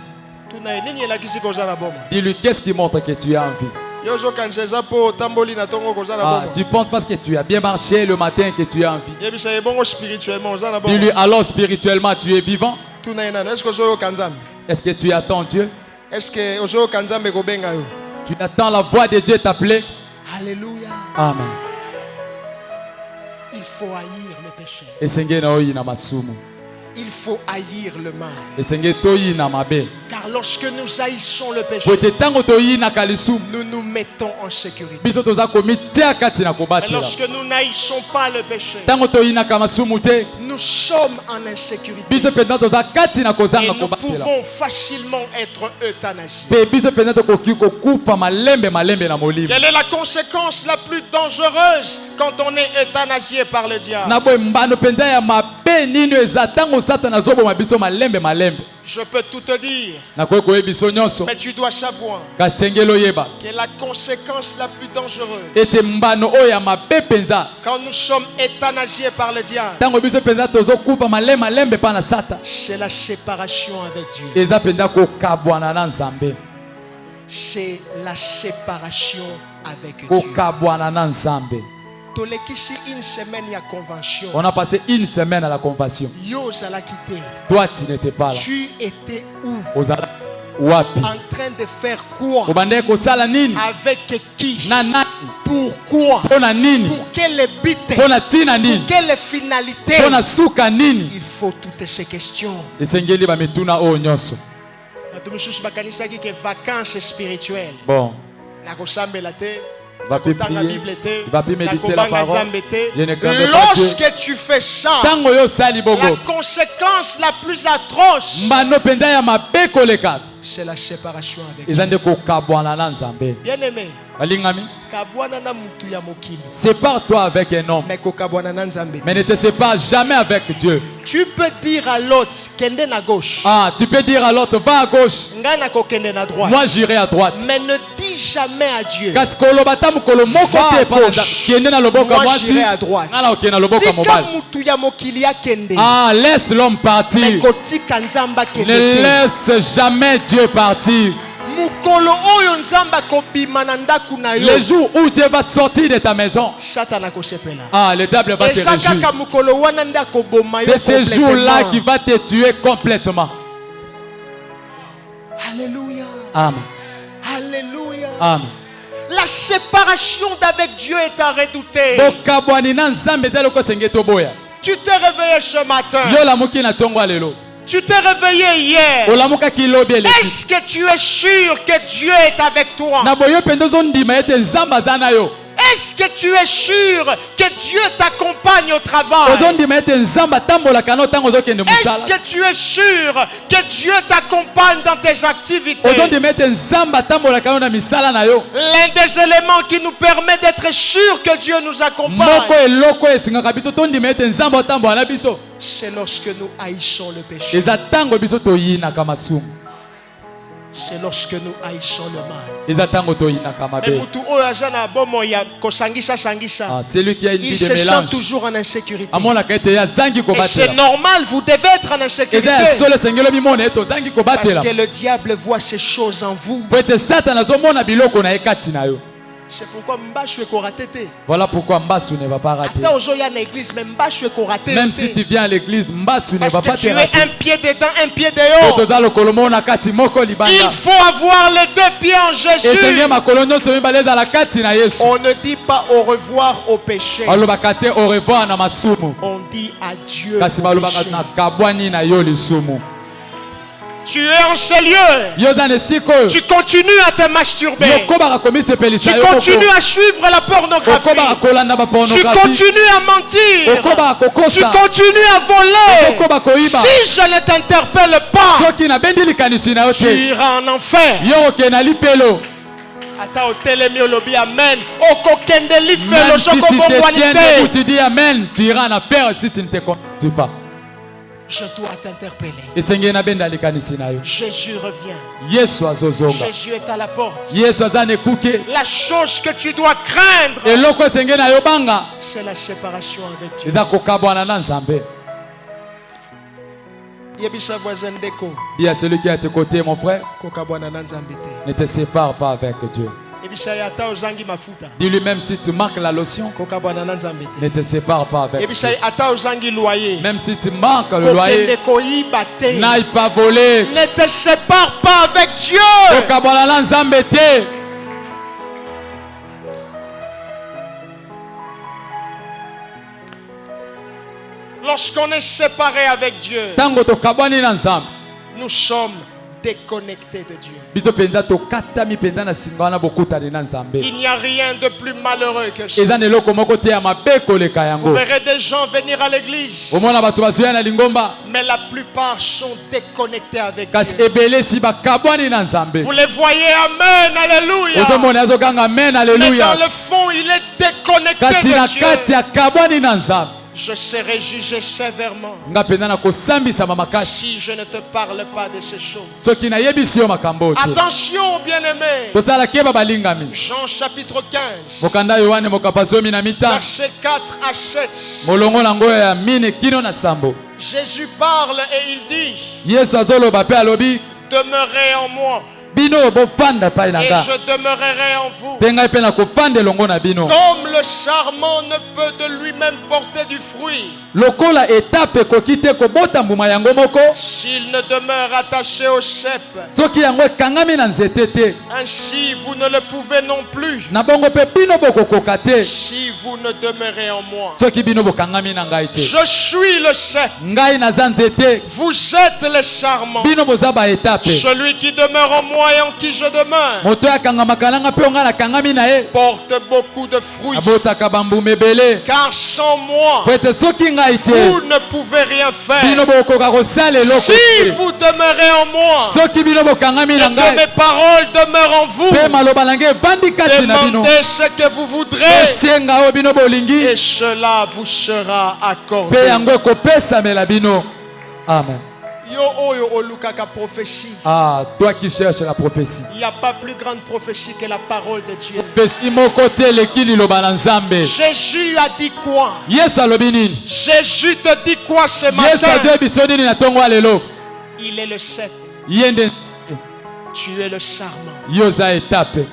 Tout le monde là qui sait que vous avez un bon. Dis-lui qu'est-ce qui montre que tu es en vie. Yo zo kanjeza po tamboli na tongo ko zana Ah, bon. tu penses parce que tu as bien marché le matin que tu es en vie. Yebi sa bon spirituellement zana bon. Dis-lui alors spirituellement tu es vivant. Tout na ina, est-ce que zo kanzambe? Est-ce que tu attends Dieu? Est-ce que ozo kanzambe ko benga yo? Tu attends la voix de Dieu t'appeler? Alléluia. Amen. Il faut haïr le péché. Esenge na oyi na masumu. Il faut haïr le mal. Esenge toyi na mabe. Car lorsque nous haïssons le péché, Po te tango toyi na kalisumu. nous nous mettons en sécurité. Biso toza komitia kati na Et kobatela. lorsque nous n'haïssons pas le péché, Tango toyi na kamasumu te. nous sommes en insécurité. Biso penza toza kati na Et kozanga nous kobatela. pouvons facilement être euthanasiés. Pe biso penza tokoki kokufa malembe malembe na molimo. Quelle est la conséquence la plus dangereuse quand on est euthanasié par le diable? Na boy mbano penza ya mabe nini eza tango satana zoboma biso malembe malembe. Je peux tout te dire, Na koyi koyebi biso nyonso. mais tu dois savoir Kasi tengelo yeba. que la conséquence la plus dangereuse Ete mbano oyo ya mabe penza. quand nous sommes euthanasiés par le diable, Tango biso penza tozokufa malembe malembe pa na sata. c'est la séparation avec Dieu. Eza penza kokabwana na Nzambe. C'est la séparation avec Dieu. Kokabwana na Nzambe. Tolekisi une semaine ya convention. On a passé une semaine à la convention. Yo zala quitté. Toi, tu n'étais pas là. Tu étais où? Ozala wapi? En train de faire quoi? Obande kosala nini? Avec qui? Na nani? Pourquoi? Pona nini? Pour quel but? Pona tina nini? Pour quelle finalité? Pona suka nini? Il faut toutes ces questions. Esengeli ba mituna o nyonso. Bato misusu bakanisaki ke vacances spirituelles. Bon, Nakosambela te. va plus Nakotanga prier. Bible te. Va plus méditer la Nakobanga parole. Nzambe te. Je ne craindrai pas Dieu. Lorsque tu fais ça, Tango yo sali la bongo. conséquence la plus atroce, Mbano penza ya mabe koleka. c'est la séparation avec Dieu. Ezande kokabwana na Nzambe. Bien aimé, Balingami, kabwana na mutu ya mokili. sépare-toi avec un homme, Mais kokabwana na Nzambe. mais ne te sépare jamais avec Dieu. Tu peux dire à l'autre, kende na gauche. Ah, tu peux dire à l'autre, va à gauche. Nga na kokende na droite. Moi, j'irai à droite. Mais ne dis jamais à Dieu. Kasi kolobata mukolo moko Va à te pa na gauche. kende na loboko Moi, mwasi. j'irai à droite. Ngala okende na loboko Tika mobali. mutu ya mokili akende. Ah, laisse l'homme Mais partir. kotika Nzamba Ne kende te. laisse jamais Dieu partir. Mukolo oyo Nzamba kobima na ndaku na yo. Le jour où Dieu va sortir de ta maison, Satan akosepela. ah, le diable va se Eza réjouir. kaka mukolo wana nda koboma yo. C'est ce jour-là qui complètement. va te tuer complètement. Alléluia. Amen. Alléluia. Amen. La séparation d'avec Dieu est à redouter. Bokabwani na Nzambe telo ko senge toboya. Tu t'es réveillé ce matin. Yo la muki na tongo lelo. Tu t'es réveillé hier. Olamuka kilobi eleki. Est-ce que tu es sûr que Dieu est avec toi? Na boyo pendo zondima ete Nzamba zana yo. Est-ce que tu es sûr que Dieu t'accompagne au travail? Ozondima ete Nzamba tambolaka no tango zokende Est-ce musala. que tu es sûr que Dieu t'accompagne dans tes activités? Ozondima ete Nzamba tambolaka no na misala na yo. L'un des éléments qui nous permet d'être sûr que Dieu nous Moko accompagne, eloko esingaka biso tondima ete Nzamba otambola na biso. c'est lorsque nous haïssons le péché. Eza tango biso toyinaka masumu. C'est lorsque nous haïssons le mal. Eza tango toyinaka Mais mabe. mutu oyo aza na bomoi ya kosangisa sangisa, Ah, celui qui a une il vie se de sent mélange. toujours en insécurité. Amonaka ete ya zangi Et c'est kobatela. normal, vous devez être en insécurité. Eza ya solo sengelo mimona ete ozangi Parce kobatela. que le diable voit ces choses en vous. Po ete Satan azomona biloko na ye kati na yo. C'est pourquoi Mbashu est koratete. Voilà pourquoi Mbasu ne va pas rater. Ata ozoya na église, mais Mbashu est koratete. Même si tu viens à l'église, Mbasu ne Parce va pas que tu te es rater. un pied dedans, un pied Po dehors. toza lokolo mona kati moko Il libanda. faut avoir les deux pieds en Esenge Jésus. makolo nyonso mibale ezala kati na Yesu. On ne dit pas au revoir au péché. Balobaka te au revoir na masumu. On dit adieu Kasi au balobaka péché. na kabwani na yo lisumu. Tu es en ces lieux. yoza na esika oyo Tu continues à te masturber. yokobaka komisepelisa Tu yo continues à suivre la pornographie. okobaka kolanda Tu bapornographie continues à mentir. okobaka Tu kokosa continues à voler. okobaka koyiba Si je ne t'interpelle pas, soki nabendi likanisi na yo tu te iras en enfer. yo okende na lipelo. Ata otelemi olobi amen. Okokende lifelo Même si tu soko te tiens debout, bongwanite. tu dis Amen, tu iras en affaire si tu ne te convertis pas. Je dois t'interpeller. Esengeli nabenda likanisi na yo. Jésus revient. Yesu azozonga. Jésus est à la porte. Yesu aza na ekuke. La chose que tu dois craindre, Eloko esengeli na yo banga c'est la séparation avec Dieu. eza kokabwana na Nzambe. Yebisa voisin ndeko, Dis à celui qui est à tes côtés, mon frère, kokabwana na Nzambe te. ne te sépare pas avec Dieu. Yebisa ya ata ozangi mafuta, Dis-lui même si tu manques la lotion, kokabwana na Nzambe te. ne te sépare pas avec Yebisa Dieu. ya ata ozangi loyer, Même si tu manques le loyer, kokende koyiba te. n'aille pas voler. Ne te sépare pas avec Dieu. Kokabwana na Nzambe te. Lorsqu'on est séparé avec Dieu, Tango tokabwani na Nzambe. nous sommes déconnectés de Dieu. Biso penza tokatami penza na singa wana bokutani na Nzambe. Il n'y a rien de plus malheureux que ça. Eza na eloko moko te ya mabe koleka Vous yango. verrez des gens venir à l'église, Omona bato bazoya na lingomba mais la plupart sont déconnectés avec kasi Dieu. ebele si bakabwani na Nzambe. Vous les voyez, amen, alléluia. Ozomona azokanga amen Mais dans alléluia. le fond, il est déconnecté Kasi na de kati Dieu. akabwani na Nzambe. Je serai jugé sévèrement Nga penza na kosambisama makasi si je ne te parle pas de ces choses. soki nayebisi yo makambo te. Attention, bien-aimés. Tozala keba balingami. Jean chapitre 15, Mokanda Yohane mokapa zomi na mita. versets 4 à 7. Molongo nango ya mine kino na sambo. Jésus parle et il dit, Yesu azoloba pe alobi demeurez en moi bino bofanda pai na et nga. je demeurerai en vous. Mpe ngai mpe nakofanda elongo na bino. Comme le sarment ne peut de lui-même porter du fruit Lokola etape ekoki te kobota mbuma yango moko s'il ne demeure attaché au cep, soki yango ekangami na nzete te. ainsi vous ne le pouvez non plus Na bongo mpe bino bokokoka te si vous ne demeurez en moi. soki bino bokangami na ngai te. Je suis le cep, Ngai naza nzete, vous êtes les sarments. bino boza baetape. Celui qui demeure en moi et en qui je demeure Moto oyo akangamaka na nga mpe onga nakangami na ye porte beaucoup de fruits, abotaka bambuma ebele. car sans moi Po ete soki ngai te vous ne pouvez rien faire. bino bokoka kosala eloko Si te. vous demeurez en moi Soki bino bokangami na et que mes ngai paroles demeurent en vous, mpe maloba na ngai ebandi kati na bino demandez ce que vous voudrez esenga oyo bino bolingi et cela vous sera mpe accordé. yango ekopesamela bino. Amen. Yo oyo olukaka prophétie. Ah, toi qui cherches la prophétie. Il n'y a pas plus grande prophétie que la parole de Dieu. Prophétie moko te eleki liloba na Nzambe. Jésus a dit quoi? Yesu alobi nini? Jésus te dit quoi ce Yesu matin? azwi biso nini na ntongo ya lelo? Il est le cep, Ye nde tu es le sarment. yo oza etape.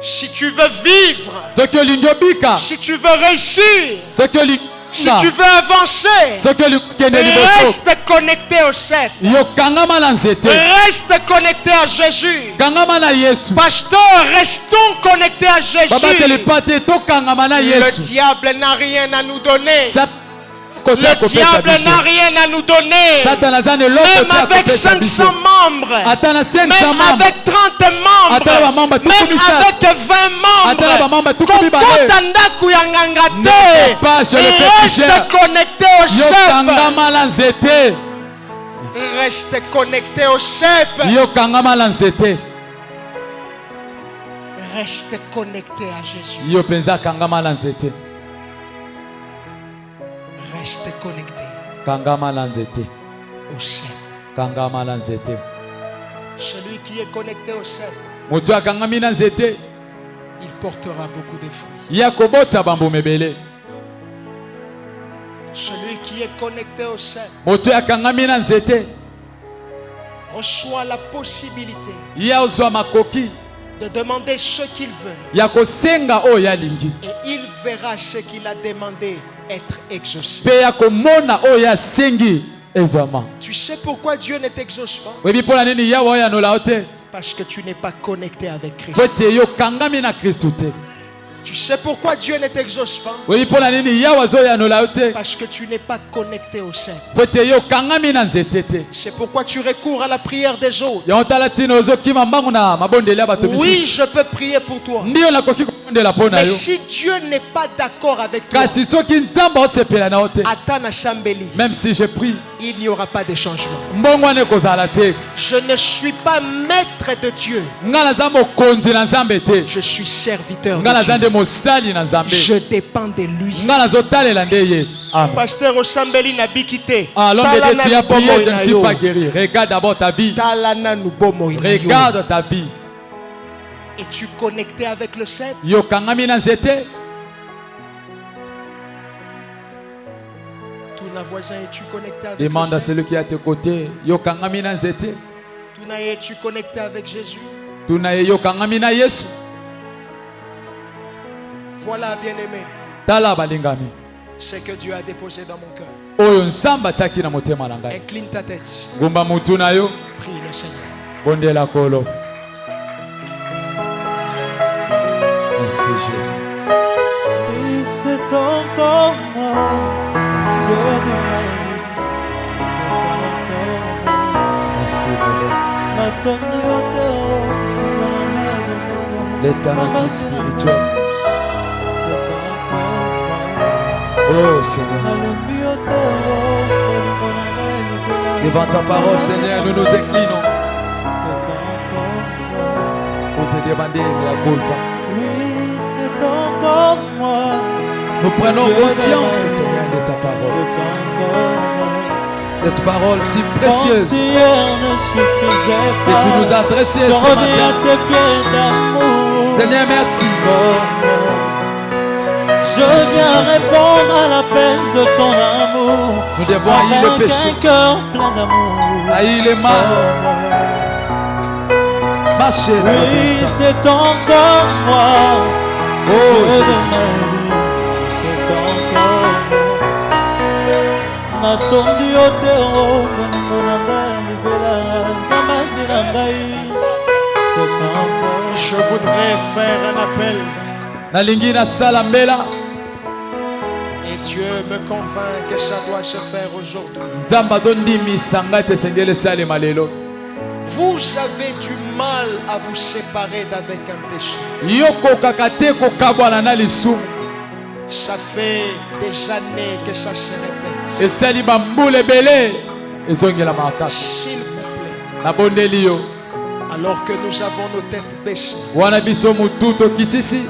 Si tu veux vivre, Soki olingi obika, si tu veux réussir, soki olingi si tu veux avancer, soki olingi okende liboso, reste connecté au cep. yo kangama na nzete, Reste connecté à Jésus. kangama na Yesu. Pasteur, restons connectés à Babateli Jésus. pate tokangama na Le Yesu. diable n'a rien à nous donner. Kote ya Le kopesa diable biso. n'a rien à nous donner. Satana aza na eloko Même te ya avec kopesa 500 biso. membres, Ata na 500 même membres, avec 30 Ata na bamemba membres, tuku même misatu. avec 20 Ata na bamemba membres, tuku mibale. kokota ndaku ya nganga Ne pas chez le te. péticheur. Reste connecté au Yo chef. kangama na nzete. Reste connecté au chef. Yo kangama na nzete. Reste connecté à Jésus. Yo penza kangama na nzete. Reste connecté Kangama na nzete. au chef. Kangama na nzete. Celui qui est connecté au chef, Moto akangami na nzete, il portera beaucoup de fruits. ya kobota bambuma ebele. Celui qui est connecté au chef Moto akangami na nzete, reçoit la possibilité ya ozwa makoki de demander ce qu'il veut ya kosenga oyo alingi. et il verra ce qu'il a demandé être exaucé. Pe ya komona oyo asengi ezwama. Tu sais pourquoi Dieu ne t'exauce pas? Webi mpola nini yawe oyo anola yo te? Parce que tu n'es pas connecté avec Po Christ. ete yo kangami na Kristu te. Tu sais pourquoi Dieu ne t'exauce pas? Oui, mpona nini yawe azoyanola yo te? Parce que tu n'es pas connecté au cep. Po ete yo okangami na nzete te. C'est pourquoi tu recours à la prière des autres. yango tala ntina ozokima mbangu na mabondeli ya bato Oui, misusu. je peux prier pour toi. Ndio nakoki kobondela mpo na Mais yo. si Dieu n'est pas d'accord avec toi, Kasi soki nzambe aosepela na yo te, attends à Chambéli, même si je prie, il n'y aura pas de changement. mbongo wana ekozala te. Je ne suis pas maître de Dieu. Nga naza mokonzi na nzambe te. Je suis serviteur Nga de naza Dieu. nde mosali na nzambe. Je dépends de lui. Nga nazotalela nde ye. Amen. Pasteur Osambeli n'a quitté. Ah, l'homme de Dieu, tu as prié, je ne suis pas guéri. Regarde d'abord ta vie. Regarde ta vie. Es-tu connecté avec le cep? Yo kangami na nzete. Tuna voisin, es-tu connecté avec Demande le à cep? celui qui est à tes côtés. Yo kangami na nzete. Tuna, es-tu connecté avec Jésus? Tuna yo kangami na Yesu. Voilà, bien-aimé, Tala balingami. ce que Dieu a déposé dans mon cœur. Oyo nsamba taki na motema na ngai. Incline ta tête. Gumba mutu na yo. Prie le Seigneur. Bondela kolo. Merci Jésus. Et c'est encore moi, Merci Dieu Seigneur. de ma vie. C'est encore moi. Merci Papa. Natondi otero, nilingana nayo Bwana. L'éternel spirituel. C'est encore moi. Oh Seigneur. Nalembi otero, nilingana nayo libela. Devant ta parole Seigneur, nous nous inclinons. C'est encore moi. Pour te demander mea culpa. Oui, c'est encore moi. Nous prenons Dieu de conscience, ma vie. Seigneur, de ta C'est parole. encore moi. Cette parole si Comme précieuse si hier ne suffisait que pas. tu nous as adressée Je ce reviens matin. à tes pieds d'amour. Seigneur, merci. Je viens répondre à l'appel de ton amour. Nous devons haïr le Avec péché, un cœur plein d'amour. haïr les mal, marcher dans Oui, l'obéissance. c'est encore moi. Oh Dieu de Jésus. ma vie, c'est encore moi. Natondi otero, bolingo na ngai libela, nzambe na ngai. C'est encore. Je voudrais faire un appel Nalingi na sala mbela. et Dieu me convainc que ça doit se faire aujourd'hui. Nzambe azondimisa ngai te esengeli esalema lelo. Vous avez du mal à vous séparer d'avec un péché. Yo kokaka te kokabwana na lisumu. Ça fait des années que ça se répète. Esali bambula ebele ezongela makaka. S'il vous plaît, Nabondeli yo. alors que nous avons nos têtes baissées, Wana biso mutu tokitisi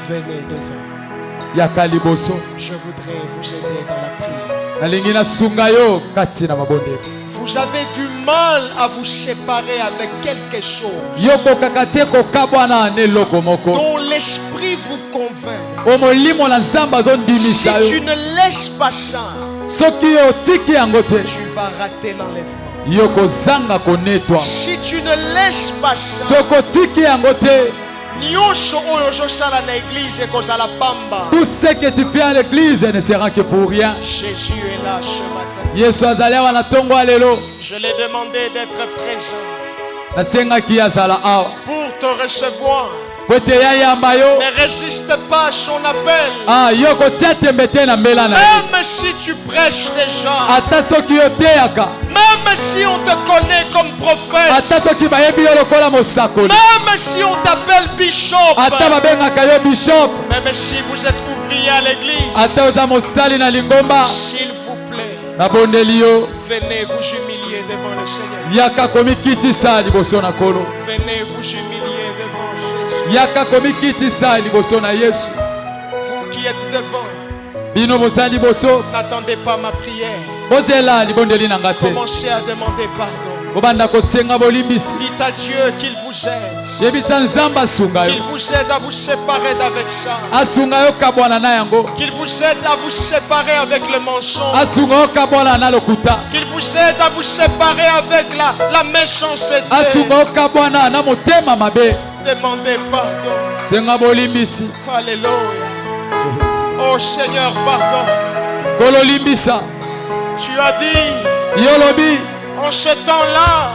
venez devant. yaka liboso. Je voudrais vous aider dans la prière. Nalingi nasunga yo kati na mabonde. Vous avez du mal à vous séparer avec quelque chose Yo kokaka te kokabwana na eloko moko. dont l'esprit vous convainc. O molimo na nzambe Si azondimisa tu yo. ne laisses pas ça, Soki yo otiki yango te, tu vas rater l'enlèvement. yo kozanga konetwa. Si tu ne laisses pas ça, Soki otiki yango te, nyonso oyo ozosala na église ekozala pamba. tout ce que tu fais à l'église ne sera que pour rien. Jésus est là ce matin. Yesu azali awa na ntongo ya lelo. Je l'ai demandé d'être présent Nasengaki azala awa pour te recevoir. po ete yayamba yo. Ne résiste pas à son appel. Ah, yo kotia tembe te na mbela na ye. Même si tu prêches déjà, Ata soki yo teyaka, même si on te connaît comme prophète, ata soki bayebi yo lokola mosakoli, même si on t'appelle bishop, ata babengaka yo bishop, même si vous êtes ouvrier à l'église, ata oza mosali na lingomba, s'il vous plaît, nabondeli yo. venez vous humilier devant le Seigneur. Yaka komikitisa liboso na kolo. Venez vous humilier devant Jésus. Yaka komikitisa liboso na Yesu. Vous qui êtes devant, Bino boza liboso, n'attendez pas ma prière. bozela libondeli na nga te. Commencez à demander pardon. Bobanda kosenga bolimbisi. Dites à Dieu qu'il vous aide. Yebisa nzambe asunga Qu'il yo. vous aide à vous séparer d'avec ça. Asunga yo kabwana na yango. Qu'il vous aide à vous séparer avec le mensonge. Asunga yo kabwana na lokuta. Qu'il vous aide à vous séparer avec la méchanceté. Asunga yo kabwana na motema mabe. Demandez pardon. Senga bolimbisi. Alléluia. Oh Seigneur, pardon. Kolo limbisa. Tu as dit, Yo lobi. en ce temps-là,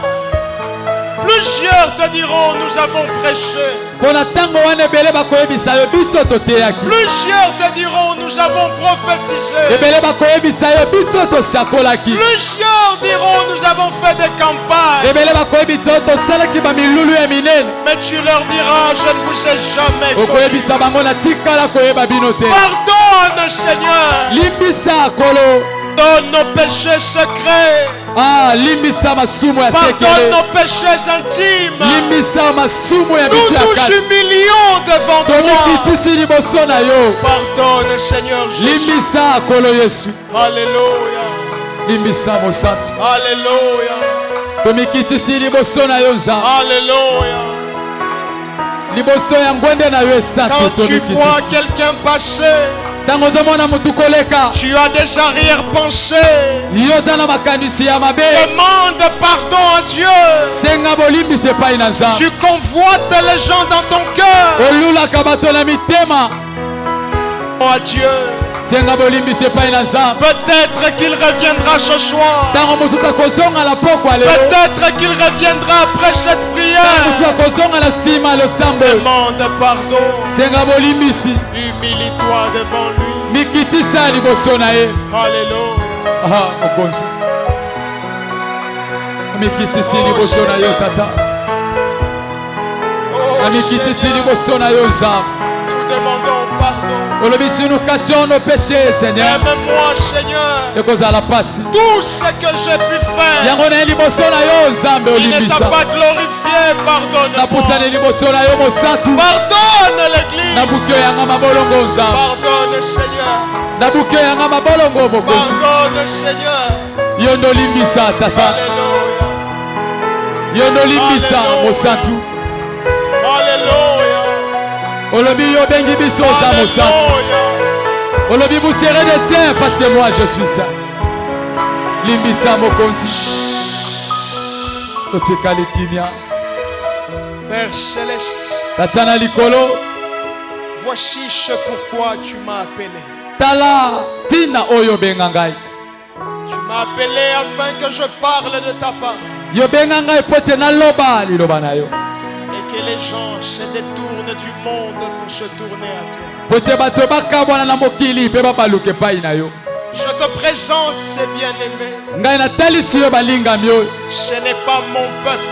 plusieurs te diront, nous avons prêché. Pona tango wana ebele bakoyebisa yo biso toteyaki. Plusieurs te diront, nous avons prophétisé. Ebele bakoyebisa yo biso tosakolaki. Plusieurs diront, nous avons fait des campagnes. Ebele bakoyebisa yo tosalaki bamilulu ya minene. Mais tu leur diras, je ne vous ai jamais connu. Okoyebisa bango na tikala koyeba bino te. Pardonne, Seigneur. Limbisa kolo. Pardonne nos péchés secrets. Limbisa masumu ya Pardonne sekele. nos péchés intimes. Limbisa masumu ya Nous biso ya nous kati. humilions devant toi. Tomikitisi liboso na yo. Pardonne, Seigneur Jésus. Limbisa kolo Yesu. Alléluia. Limbisa mosantu. Alléluia. Tomikitisi liboso na yo nzambe. Alléluia. Liboso ya ngwende na yo esantu Quand tu vois tomikitisi. quelqu'un passer, Tango ozomona mutu koleka. tu as des arrière-pensées. Yo oza na makanisi ya mabe. Demande pardon à Dieu. Senga bolimbisa epai na nzambe. Tu convoites les gens dans ton cœur. Olulaka bato na mitema. Oh à Dieu. Senga bolimbisa epai na nzambe. Peut-être qu'il reviendra ce soir. Tango mosuka kozonga na pokwa lelo. Peut-être qu'il reviendra après cette Tango prière. mosuka kozonga na nsima losambo. Demande pardon. Senga bolimbisi. Humilie-toi devant lui. Mikitisa liboso na ye. Alléluia. Mokonzi. Mikitisi liboso na yo tata. Oh, Mikitisi Seigneur, liboso na yo nzambe. nous demandons pardon. Olobi si nous cachons nos péchés, Seigneur. Aime-moi, Seigneur. Ekozala pasi. Tout ce que j'ai pu faire Yango na ye liboso na yo nzambe qui ne t'a olimbisa. pas glorifié, pardonne-moi. Napusani liboso na yo mosantu. Pardonne l'église. Nabuki oyo yanga mabolongo nzambe. Pardonne, Seigneur. Nabuki oyo yanga mabolongo mokonzi. Pardonne, Seigneur. Yo ndo olimbisa tata. Alléluia. Yo ndo olimbisa mosantu. Alléluia. Olobi yo bengi biso oza mosantu. Alléluia. Olobi vous serez des saints parce que moi je suis saint. Limbisa mokonzi. Totikali kimia. Père Céleste, Tata na likolo. voici ce pourquoi tu m'as appelé. Tala tina oyo benga ngai. Tu m'as appelé afin que je parle de ta part Yo benga ngai po ete naloba liloba na yo. et que les gens se détournent du monde pour se tourner à toi. Po ete bato bakabwana na mokili mpe babaluka epai na yo. Je te présente ces bien-aimés. Ngai natalisi yo balingami oyo. Ce n'est pas mon peuple,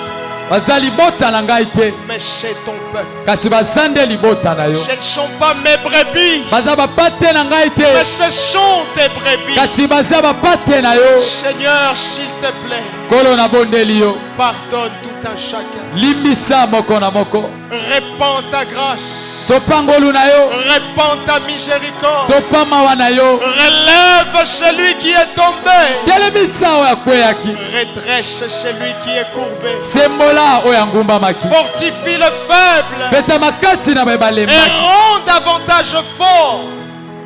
Baza libota na ngai te. mais c'est ton peuple. Kasi baza nde libota na yo. Ce ne sont pas mes brebis, Baza bapate na ngai te. mais ce sont tes brebis. Kasi baza bapate na yo. Seigneur, s'il te plaît, Kolo na bondeli yo. pardonne tout un chacun. Limbisa moko na moko. Répands ta grâce. Sopangolu na yo. Répands ta miséricorde. Sopamawa na yo. Relève celui qui est tombé. Telemisa oyo akweyaki. Redresse celui qui est courbé. Sembola oyo angumbamaki. Fortifie le faible. Peta makasi na Et babalembaki. rends davantage fort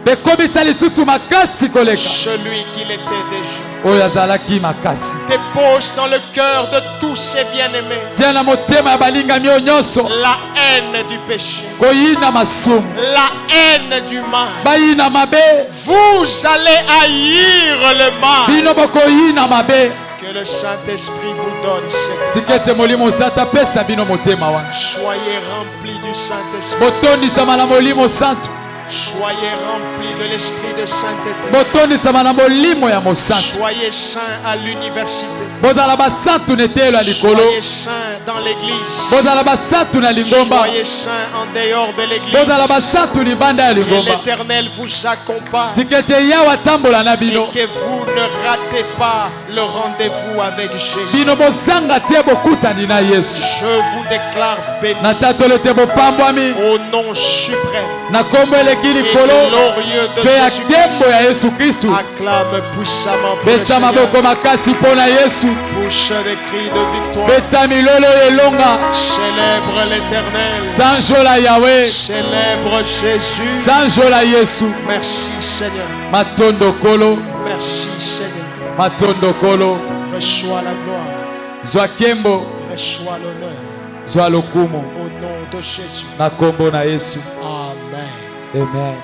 Bekomisa lisusu makasi koleka. celui qu'il était déjà. Oyo azalaki makasi. Dépose dans le cœur de tous ces bien-aimés Tia na motema ya balingami oyo nyonso. la haine du péché, Koyina masumu. la haine du mal. Bayina mabe. Vous allez haïr le mal. Bino bokoyina mabe. Que le Saint-Esprit vous donne cette. Tikete molimo santu apesa bino motema wana. Soyez remplis du Saint-Esprit. Botondisama na molimo santu. Soyez remplis de l'esprit de sainteté. Botondisama na molimo ya mosantu. Soyez saints à l'université. Bozala basantu na etelo ya likolo. Soyez saints dans l'église. Bozala basantu na lingomba. Soyez saints en dehors de l'église. Bozala basantu libanda ya Que lingomba. l'Éternel vous accompagne. Tikete yawa tambola na Et bino. que vous ne ratez pas le rendez-vous avec Jésus. Bino bozanga te bokutani na Yesu. Je vous déclare béni Na tatolo te bopambwami. au nom suprême Na kombo eleki et likolo. glorieux de Pe ya Jésus. nkembo ya Yesu Kristu. Acclame puissamment pour le Beta Seigneur. maboko makasi mpo na Yesu. Pousse des cris de victoire. Beta milolo elonga. Célèbre l'Éternel. Sanjola Yahweh. Célèbre Jésus. Sanjola Yesu. Merci Seigneur. Matondo kolo. Merci Seigneur. Matondo kolo. Reçois la gloire. Zwa kembo. Reçois l'honneur. Zwa lokumu. Au nom de Jésus. Na kombo na Yesu. Amen. Amen.